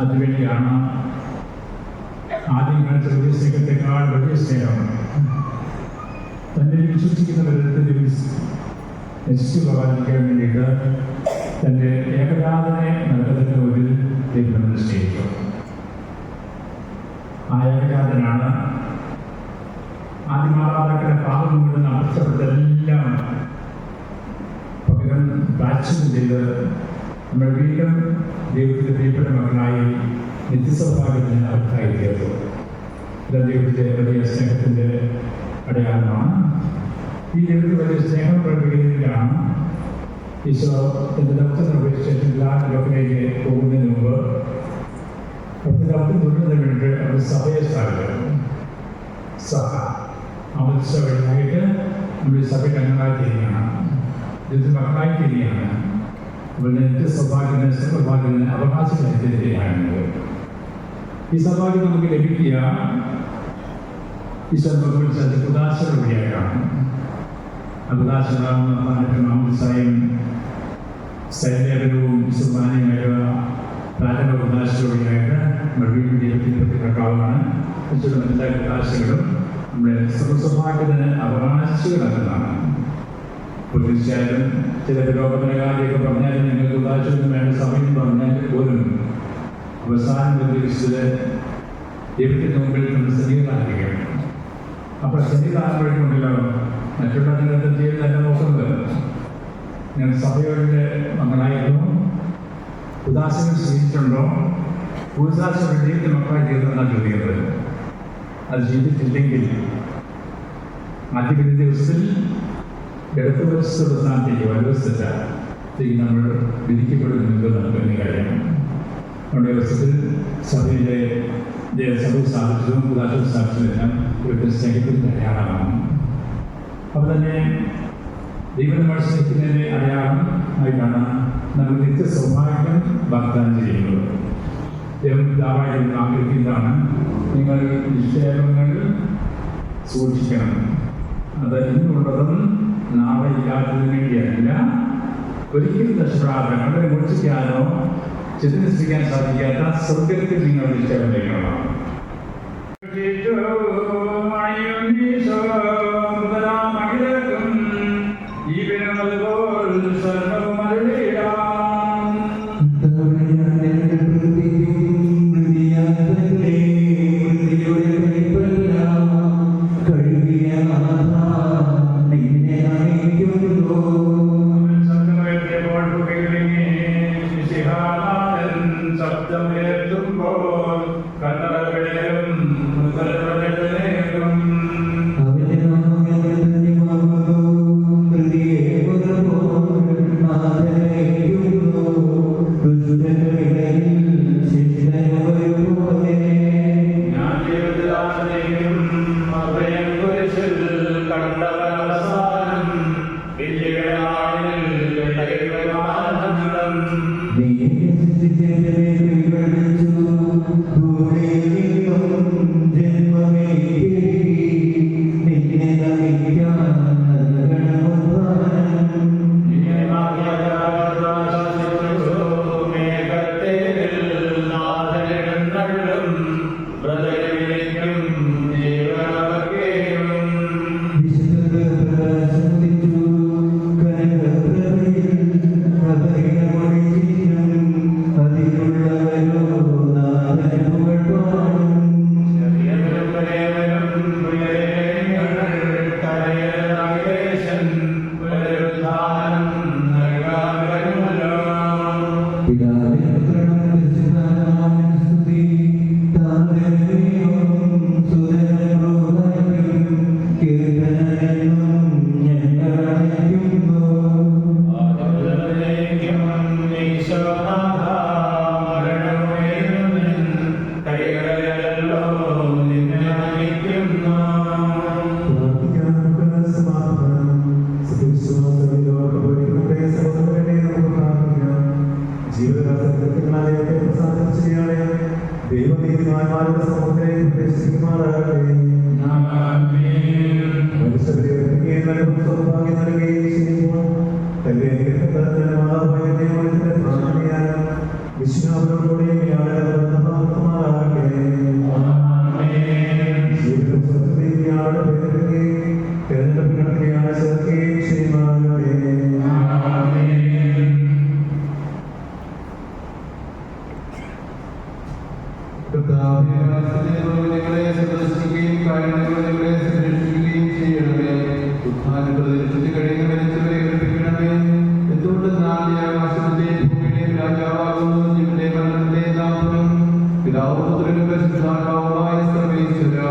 അതിനുവേണ്ടിയാണ് ആദ്യം കാണിച്ച വലിയ സ്നേഹത്തെക്കാൾ വലിയ സ്നേഹം തന്നെ വിശ്വസിക്കുന്നവരുടെ നശിച്ചു പോകാതിരിക്കാൻ വേണ്ടിയിട്ട് തൻ്റെ ഏകജാതനെ നൽകുന്ന ഒരു ദൈവം നിശ്ചയിച്ചു. ആ ഏകജാതനാണ് ആദ്യമാതാക്കളുടെ പാപം കൊണ്ട് നഷ്ടപ്പെട്ടതെല്ലാം പകരം പ്രാച്യം ചെയ്ത് നമ്മൾ വീണ്ടും ദൈവത്തിന്റെ പ്രിയപ്പെട്ട മക്കളായി നിത്യസൗഭാഗ്യത്തിന് അർഹരായി തീർന്നു. ഇത് ദൈവത്തിന്റെ വലിയ സ്നേഹത്തിന്റെ അടയാളമാണ്. ഈ ദൈവത്തിന്റെ വലിയ സ്നേഹം പ്രകടിപ്പിക്കുന്നതിലാണ് ഈശോ എന്റെ ദൗത്യം നിർവഹിച്ചിട്ട് എല്ലാ ലോകത്തിലേക്ക് പോകുന്നതിന് മുമ്പ് ദൗത്യം തുടരുന്നതിന് വേണ്ടി അവർ സഭയെ സ്ഥാപിക്കും. സഭ അമൃത്സ വഴിയായിട്ട് നമ്മുടെ സഭയ്ക്ക് അംഗങ്ങളായി തീരുകയാണ്. ഇതിന്റെ മക്കളായി തീരുകയാണ്. അവരുടെ നിത്യസൗഭാഗ്യത്തിന് സൗഭാഗ്യത്തിന് അവകാശമായി തീരുകയാണ്. ഈ സൗഭാഗ്യം നമുക്ക് ലഭിക്കുക ഈശോ നമുക്ക് ഉദാശയുടെ വഴിയായിട്ടാണ്. ഉദാശയും സൈന്യപരവും സുമാന്യമായ പ്രാരംഭ ഉദാശയുടെ വഴിയായിട്ട് നമ്മൾ വീണ്ടും ദൈവത്തിന്റെ പ്രകാരമാണ്. എല്ലാ ഉദാശകളും നമ്മുടെ സർവ്വസൗഭാഗ്യത്തിന് അവകാശികളാക്കുന്നതാണ്. തീർച്ചയായും ചില പുരോഗമനകാരിയൊക്കെ പറഞ്ഞാലും നിങ്ങൾക്ക് ഉദാശയൊന്നും വേണ്ട സമയം പറഞ്ഞാൽ പോലും അവസാനം ഉദ്ദേശിച്ചത് ദൈവത്തിന്റെ മുമ്പിൽ നമ്മൾ സന്നിധാനിക്കുകയാണ്. അപ്പോൾ സന്നിധാനപ്പെടുന്നുണ്ടല്ലോ മറ്റുള്ള നിങ്ങൾക്ക് ചെയ്ത് തന്നെ നോക്കുന്നത് ഞാൻ സഭയുടെ മക്കളായിരുന്നു. ഉദാസനം സ്വീകരിച്ചിട്ടുണ്ടോ? ഉദാസനം ജീവിതത്തിൽ മക്കളായി തീർന്നെന്നാണ് ചോദിക്കുന്നത്. അത് ചെയ്തിട്ടില്ലെങ്കിൽ ആദ്യ ദിവസത്തിൽ ഇടതുവശത്തുള്ള സ്ഥാനത്തേക്ക് വലതുവശത്തേക്ക് നമ്മൾ വിധിക്കപ്പെടുന്നുണ്ട് നമുക്കെന്ന കാര്യം. നമ്മുടെ ദിവസത്തിൽ സഭയിലെ സഭ സ്ഥാപിച്ചതും ഉദാഹരണ സ്ഥാപിച്ചതെല്ലാം ഒരു സ്നേഹത്തിന്റെ അടയാളമാണ്. അപ്പോൾ തന്നെ ദൈവം നമ്മൾ സ്നേഹിക്കുന്നതിന്റെ അടയാളം ആയിട്ടാണ് നമ്മൾ നിത്യ സൗഭാഗ്യം വാഗ്ദാനം ചെയ്യുന്നത്. ദൈവം പിതാവായി ആഗ്രഹിക്കുന്നതാണ് നിങ്ങൾ നിക്ഷേപങ്ങൾ സൂക്ഷിക്കണം. അത് ഇന്നുള്ളതും നാളെ ഇല്ലാത്തതിന് വേണ്ടിയല്ല, ഒരിക്കലും നഷ്ടപ്പെടാതെ വളരെ മോഷിക്കാനോ ചിത്രീകരിക്കാൻ സാധിക്കാത്ത സ്വർഗത്തിൽ നിങ്ങൾ നിക്ഷേപം ചെയ്യണം. ശബ്ദം കേൾക്കുമ്പോൾ കണ്ണടകളിലും
സൗഭാഗ്യം നൽകുകയും ചെയ്യുമ്പോൾ തന്റെ വിശ്വാസത്തോടെ തിരഞ്ഞെടുപ്പിനെ ചേർക്കുകയും ചെയ്യുമാകട്ടെ.
നിങ്ങളെ സന്ദർശിക്കുകയും കാര്യങ്ങൾ നിങ്ങളെ സംരക്ഷിക്കുകയും ചെയ്യണമേ. ഉത്ഥാനപ്രദേശത്ത് കഴിഞ്ഞ് മരിച്ചവരെ ഏൽപ്പിക്കണമേ. എന്തുകൊണ്ടെന്നാൽ ആകാശത്തിന്റെയും ഭൂമിയുടെയും രാജാവാകുന്നു ജീവന്റെ മരണത്തിന്റെ നാമം പിതാവും പുത്രനും പരിശുദ്ധാത്മാവുമായ സർവേശ്വരാ.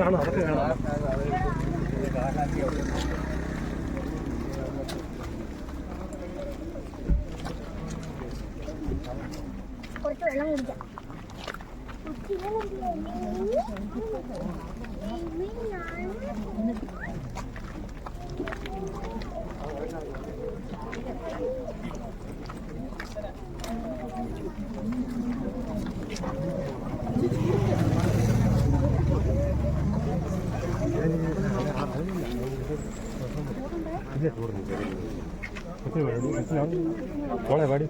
കുറച്ച് വെള്ളം കുടിക്കാം.
മോളെ പാടി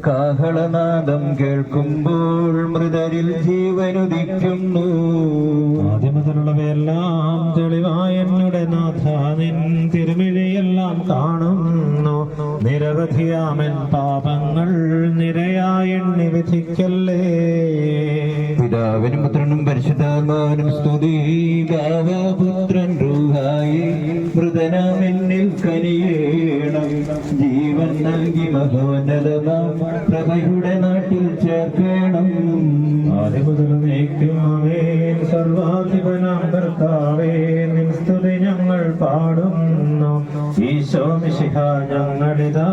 കാഹളനാദം കേൾക്കുമ്പോൾ മൃതരിൽ ജീവനുദിക്കുന്നു.
ആദ്യം മുതലുള്ളവയെല്ലാം തെളിവായ എന്നുടെ നാഥ നിൻ തിരുമിഴിയെല്ലാം കാണുന്നു. നിരവധിയാമൻ പാപങ്ങൾ നിരയായി എണ്ണി വിധിക്കല്ലേ.
പിതാവിനും പുത്രനും പരിശുദ്ധാത്മാവിനും സ്തുതി. ഭാവപുത്രൻ റൂഹായി മൃതനാമെന്നിൽ കനിയേണം. ജീവൻ നൽകി മഹോന്നതമാം പ്രഭയുടെ നാട്ടിൽ ചേർക്കണം.
ആദ്യം മുതൽ നീക്കുമേ സർവാധിപനാം കർത്താവേ നിൻ സ്തുതി ഞങ്ങൾ പാടുന്നു. ഈശോ മിശിഹ ഞങ്ങളിതാ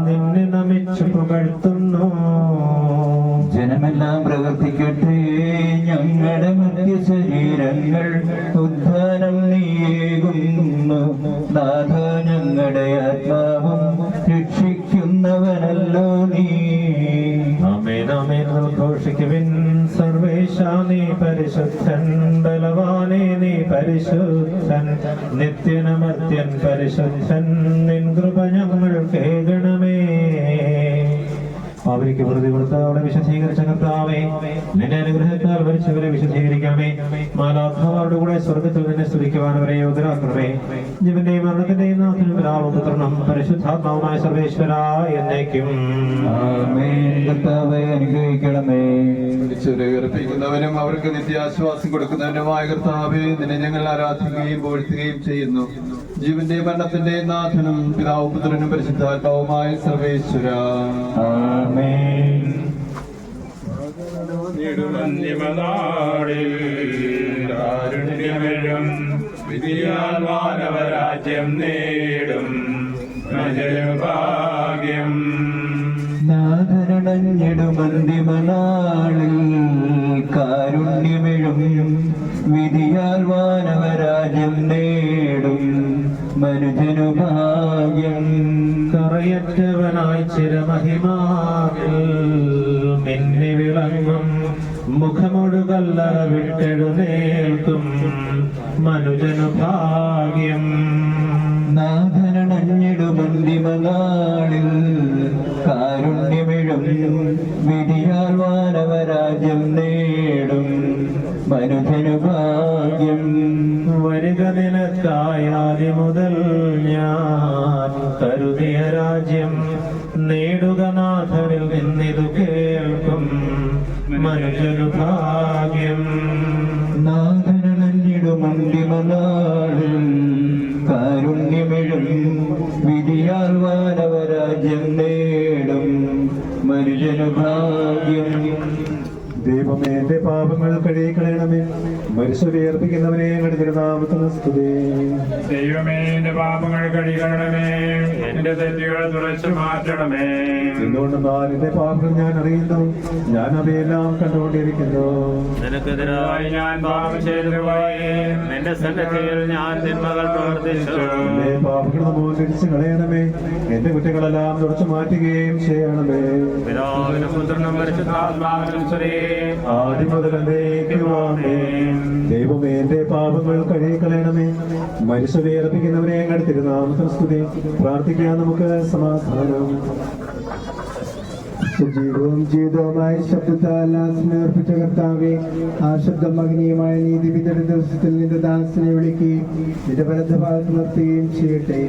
നിന്നെ നമിച്ചു പുകഴ്ത്തുന്നു.
ജനമെല്ലാം പ്രവർത്തിക്കട്ടെ ഞങ്ങളുടെ മധ്യ ശരീരങ്ങൾ ഉദ്ധാനം നീയേകുന്നു. നാഥ ഞങ്ങളുടെ ആത്മാവും രക്ഷിക്കുന്നവനല്ലോ നീ.
ആമേൻ ആമേൻ ഉദ്ഘോഷിക്കുവിൻ. സർവേശാ നീ പരിശുദ്ധൻ, ബലവാനേ നീ പരിശുദ്ധൻ, നിത്യനമർത്യൻ പരിശുദ്ധൻ, നിൻ കൃപ ഞങ്ങൾ കേൾക്കണമേ. അവർക്ക് വെറുതെ കൊടുത്ത അവളെ വിശദീകരിച്ച കർത്താവേ നിന്റെ അനുഗ്രഹത്താൽ മരിച്ചവരെ വിശദീകരിക്കണമേ. മാലാഖമാരുടെ കൂടെ സ്വർഗത്തിൽ നിന്നെ സ്തുതിക്കുവാൻ അവരെ യോഗ്യരാക്കണമേ. ജീവന്റെയും മരണത്തിന്റെയും നാഥനും പിതാവും പുത്രനും പരിശുദ്ധാത്മാവുമായ സർവേശ്വര എന്നേക്കും
കർത്താവേ അനുഗ്രഹിക്കണമേ.
ഉയർപ്പിക്കുന്നവനും അവർക്ക് നിത്യാശ്വാസം കൊടുക്കുന്നവനുമായ കർത്താവേ നിന്നെ ഞങ്ങൾ ആരാധിക്കുകയും പുകഴ്ത്തുകയും ചെയ്യുന്നു. ജീവന്റെ മരണത്തിന്റെ നാഥനും പിതാവും പുത്രനും പരിശുദ്ധാത്മാവുമായ സർവേശ്വര
മാനവരാജ്യം നേടും ഭാഗ്യം.
നാഥനണഞ്ഞിടുമന്തിമനാളിൽ കാരുണ്യമെഴും വിധിയാൽ വാനവരാജ്യം നേടും മനുജനു ഭാഗ്യം.
കറയറ്റവനായി ചിരമഹിമാവിൽ മിന്നി വിളങ്ങും മുഖമൊഴുകല്ലറ വിട്ടെഴുന്നേൽക്കും മനുജനു ഭാഗ്യം.
നാഥനണഞ്ഞിടുമന്തിമനാളിൽ കാരുണ്യമെഴും വിധിയാൽ വാനവരാജ്യം നേടും മനുജനു ഭാഗ്യം.
വരിക നിനക്കായാതി മുതൽ ഞാൻ കരുതിയ രാജ്യം നേടുക നാഥനിൽ നിന്നിതു കേൾക്കും മനുജനു ഭാഗ്യം.
നാഥനണഞ്ഞിടുമന്തിമനാളിൽ കാരുണ്യമെഴും വിധിയാൽ വാനവരാജ്യം നേടും മനുജനു ഭാഗ്യം.
ദൈവമേ എന്റെ പാപങ്ങൾ കഴുകിക്കളയണമേ. മനുഷ്യരെ അർപ്പിക്കുന്നവനെ ഞങ്ങളുടെ തിരുനാമത്തിന് സ്തുതി.
ദൈവമേ എന്റെ പാപങ്ങൾ കഴുകണമേ, എന്റെ തെറ്റുകൾ തുറച്ചു മാറ്റണമേ.
എന്തുകൊണ്ടെന്നാൽ എന്റെ പാപങ്ങൾ ഞാൻ അറിയുന്നു, ഞാൻ അവയെല്ലാം കണ്ടുകൊണ്ടിരിക്കുന്നു.
നിനക്കെതിരായി ഞാൻ പാപം ചെയ്തു പോയി, നിന്റെ സന്നിധിയിൽ ഞാൻ തിന്മകൾ പ്രവർത്തിച്ചു.
എന്റെ പാപങ്ങൾ മോചിച്ച് കളയണമേ, എന്റെ കുറ്റങ്ങളെല്ലാം തുടച്ചു മാറ്റുകയും ചെയ്യണമേ.
പിതാവിനും പുത്രനും പരിശുദ്ധാത്മാവിനും സ്തുതി.
ആദ്യം മുതൽ എന്നേക്കുമാമേൻ. ദൈവമേ, എന്റെ പാപങ്ങൾ കഴുകിക്കളയണമേ. മനുഷ്യരെ അർപ്പിക്കുന്നവരെ അങ്ങയുടെ തിരുനാമത്തിൽ സ്തുതി. പ്രാർത്ഥിക്കാൻ നമുക്ക് സമാധാനം.
സജീവവും ജീവിതവുമായ ശബ്ദത്താൽ അർപ്പിച്ച കർത്താവെ, ആ ശബ്ദം മഹനീയമായ നീതി വിതരണ ദിവസത്തിൽ നിന്റെ ദാസനെ വിളിക്കുകയും നിന്റെ വലതുഭാഗത്ത് നിർത്തുകയും ചെയ്യട്ടെ.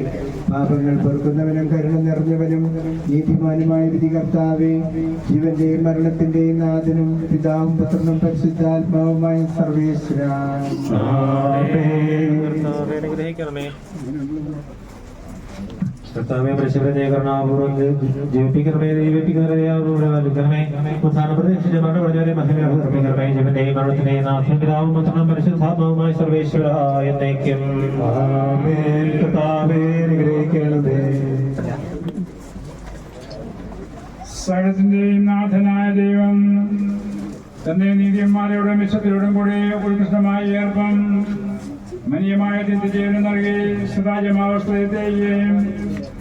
പാപങ്ങൾ പൊറുക്കുന്നവനും കരുണ നിറഞ്ഞവനും നീതിമാനുമായ വിധി കർത്താവെ, ജീവന്റെയും മരണത്തിന്റെയും നാഥനും പിതാവും പുത്രനും പരിശുദ്ധാത്മാവുമായ സർവേശ്വര.
കർത്താവേ, പരിശുദ്ധനെ കരുണാപൂർവ്വം ജീവിപ്പിക്കണമേ, ദൈവിപ്പിക്കണമേ. ഉത്ഥാന പ്രതീക്ഷിച്ചവരുടെ വളരെ മഹിമർപ്പിക്കണമേ. ജീവന്റെയും മരണത്തിന്റെയും നാഥനും പിതാവും പുത്രനും പരിശുദ്ധാത്മാവുമായ സർവേശ്വര എന്നേക്കും.
കർത്താവേ, അനുഗ്രഹിക്കണമേ.
സകലത്തിന്റെയും നാഥനായ ദൈവം തന്റെ നീതിയന്മാരുടെ മിശ്രത്തിലൂടെ കൂടെ ഉത്കൃഷ്ടമായി ഏർപ്പം മനിയമായ ചിന്തചേരും നൽകി സദാജമാവസ്ഥയെയും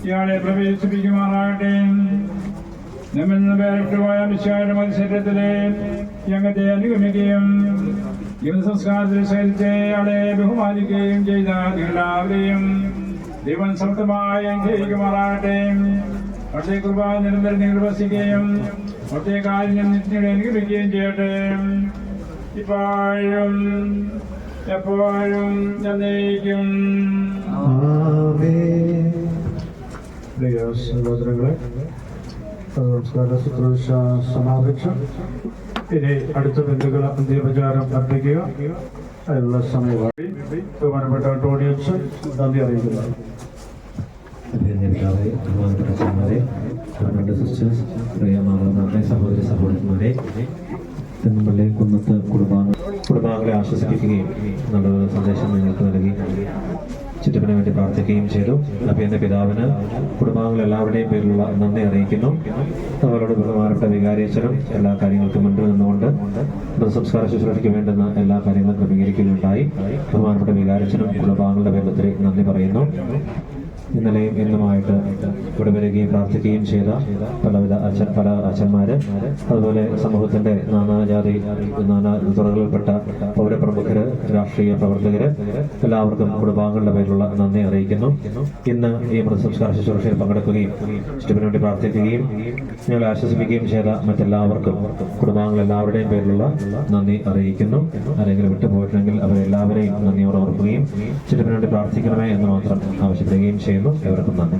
ഇയാളെ പ്രവേശിപ്പിക്കുമാറാകട്ടെ. നമ്മിൽ നിന്ന് വേറിട്ടുപോയ മിശിഹായുടെ മത്സരത്തിലെ അംഗത്തെ അനുഗമിക്കുകയും ഇന്ന് സംസ്കാരത്തിൽ സഹിച്ച് ഇയാളെ ബഹുമാനിക്കുകയും ചെയ്ത എല്ലാവരെയും ദൈവം സമൃദ്ധമായി അനുഗ്രഹിക്കുമാറാകട്ടെ. അവിടുത്തെ കൃപ നിരന്തരം നിവർത്തിക്കുകയും അവിടുത്തെ കാര്യം നിത്യയുടെ അനുഗ്രഹിക്കുകയും ചെയ്യട്ടെ. ഇപ്പോഴും എപ്പോഴും എന്നേക്കും.
പ്രിയ സഹോദരങ്ങളെ, നമസ്കാര ശുശ്രൂഷ സമാപിച്ചു. ഇനി അടുത്ത ബന്ധുക്കൾ അന്ത്യപ്രചാരം അർപ്പിക്കുക. അതിനുള്ള സമയമായി ബഹുമാനപ്പെട്ട ടോണിയച്ച് നന്ദി അറിയിക്കുന്നത്.
സിസ്റ്റേഴ്സ്, പ്രിയ മാതാപിതാക്കളെ, സഹോദരി സഹോദരന്മാരെ, തെന്നുമള്ളി കുന്നത്ത് കുടുംബാംഗങ്ങളെ ആശ്വസിപ്പിക്കുകയും നല്ല സന്ദേശം നിങ്ങൾക്ക് നൽകി ചുറ്റുവിന് വേണ്ടി പ്രാർത്ഥിക്കുകയും ചെയ്തു. അപ്പോൾ എൻ്റെ പിതാവിന് കുടുംബാംഗങ്ങളെല്ലാവരുടെയും പേരിലുള്ള നന്ദി അറിയിക്കുന്നു. അവരോട് ബഹുമാനപ്പെട്ട വികാരിയച്ഛനും എല്ലാ കാര്യങ്ങൾക്കും മുൻപിൽ നിന്നുകൊണ്ട് സംസ്കാര ശുശ്രൂഷയ്ക്ക് വേണ്ടുന്ന എല്ലാ കാര്യങ്ങളും ക്രമീകരിക്കുകയുണ്ടായി. ബഹുമാനപ്പെട്ട വികാരിയച്ഛനും കുടുംബാംഗങ്ങളുടെ പേരിൽ ഒത്തിരി നന്ദി പറയുന്നു. ഇന്നലെയും ഇന്നുമായിട്ട് ഇവിടെ വരികയും പ്രാർത്ഥിക്കുകയും ചെയ്ത പല അച്ഛന്മാര്, അതുപോലെ സമൂഹത്തിന്റെ നാനാ തുറകളിൽപ്പെട്ട പൗരപ്രമുഖര്, രാഷ്ട്രീയ പ്രവർത്തകര്, എല്ലാവർക്കും കുടുംബാംഗങ്ങളുടെ പേരിലുള്ള നന്ദി അറിയിക്കുന്നു. ഇന്ന് ഈ മൃതസംസ്കാര ശുശ്രൂഷയിൽ പങ്കെടുക്കുകയും ചുറ്റുവിന് വേണ്ടി പ്രാർത്ഥിക്കുകയും ഞങ്ങളെ ആശ്വസിപ്പിക്കുകയും ചെയ്ത മറ്റെല്ലാവർക്കും കുടുംബാംഗങ്ങൾ എല്ലാവരുടെയും പേരിലുള്ള നന്ദി അറിയിക്കുന്നു. ആരെങ്കിലും വിട്ടുപോയിട്ടുണ്ടെങ്കിൽ അവരെല്ലാവരെയും നന്ദിയോടെ ഓർക്കുകയും ചുറ്റുവിന് വേണ്ടി പ്രാർത്ഥിക്കണമേ എന്ന് മാത്രം ആവശ്യപ്പെടുകയും ചെയ്യുന്നു. എവർക്കും നന്ദി.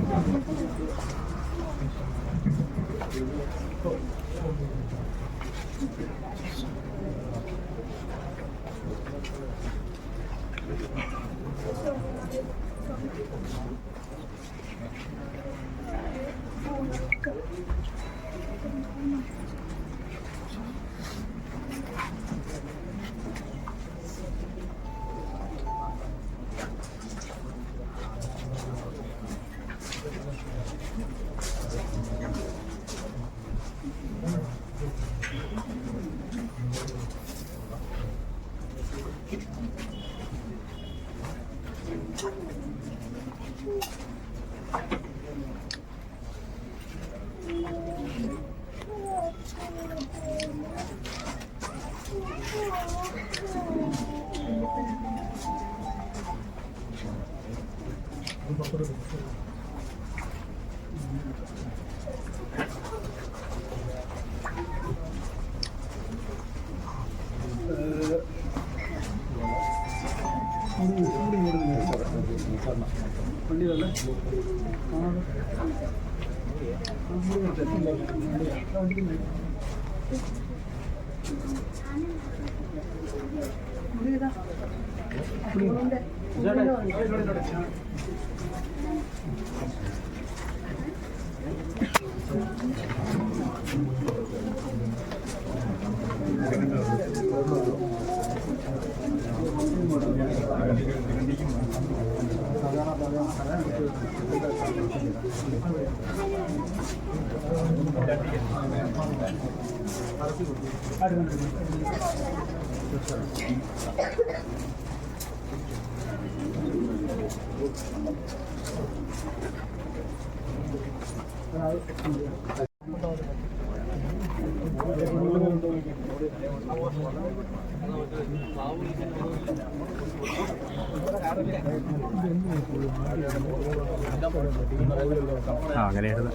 അങ്ങനെയാണ്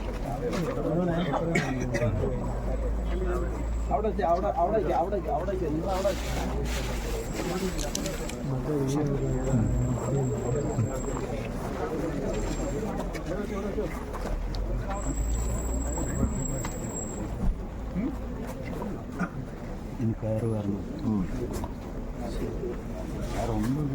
കയറ് വരണം വേറെ ഒന്നും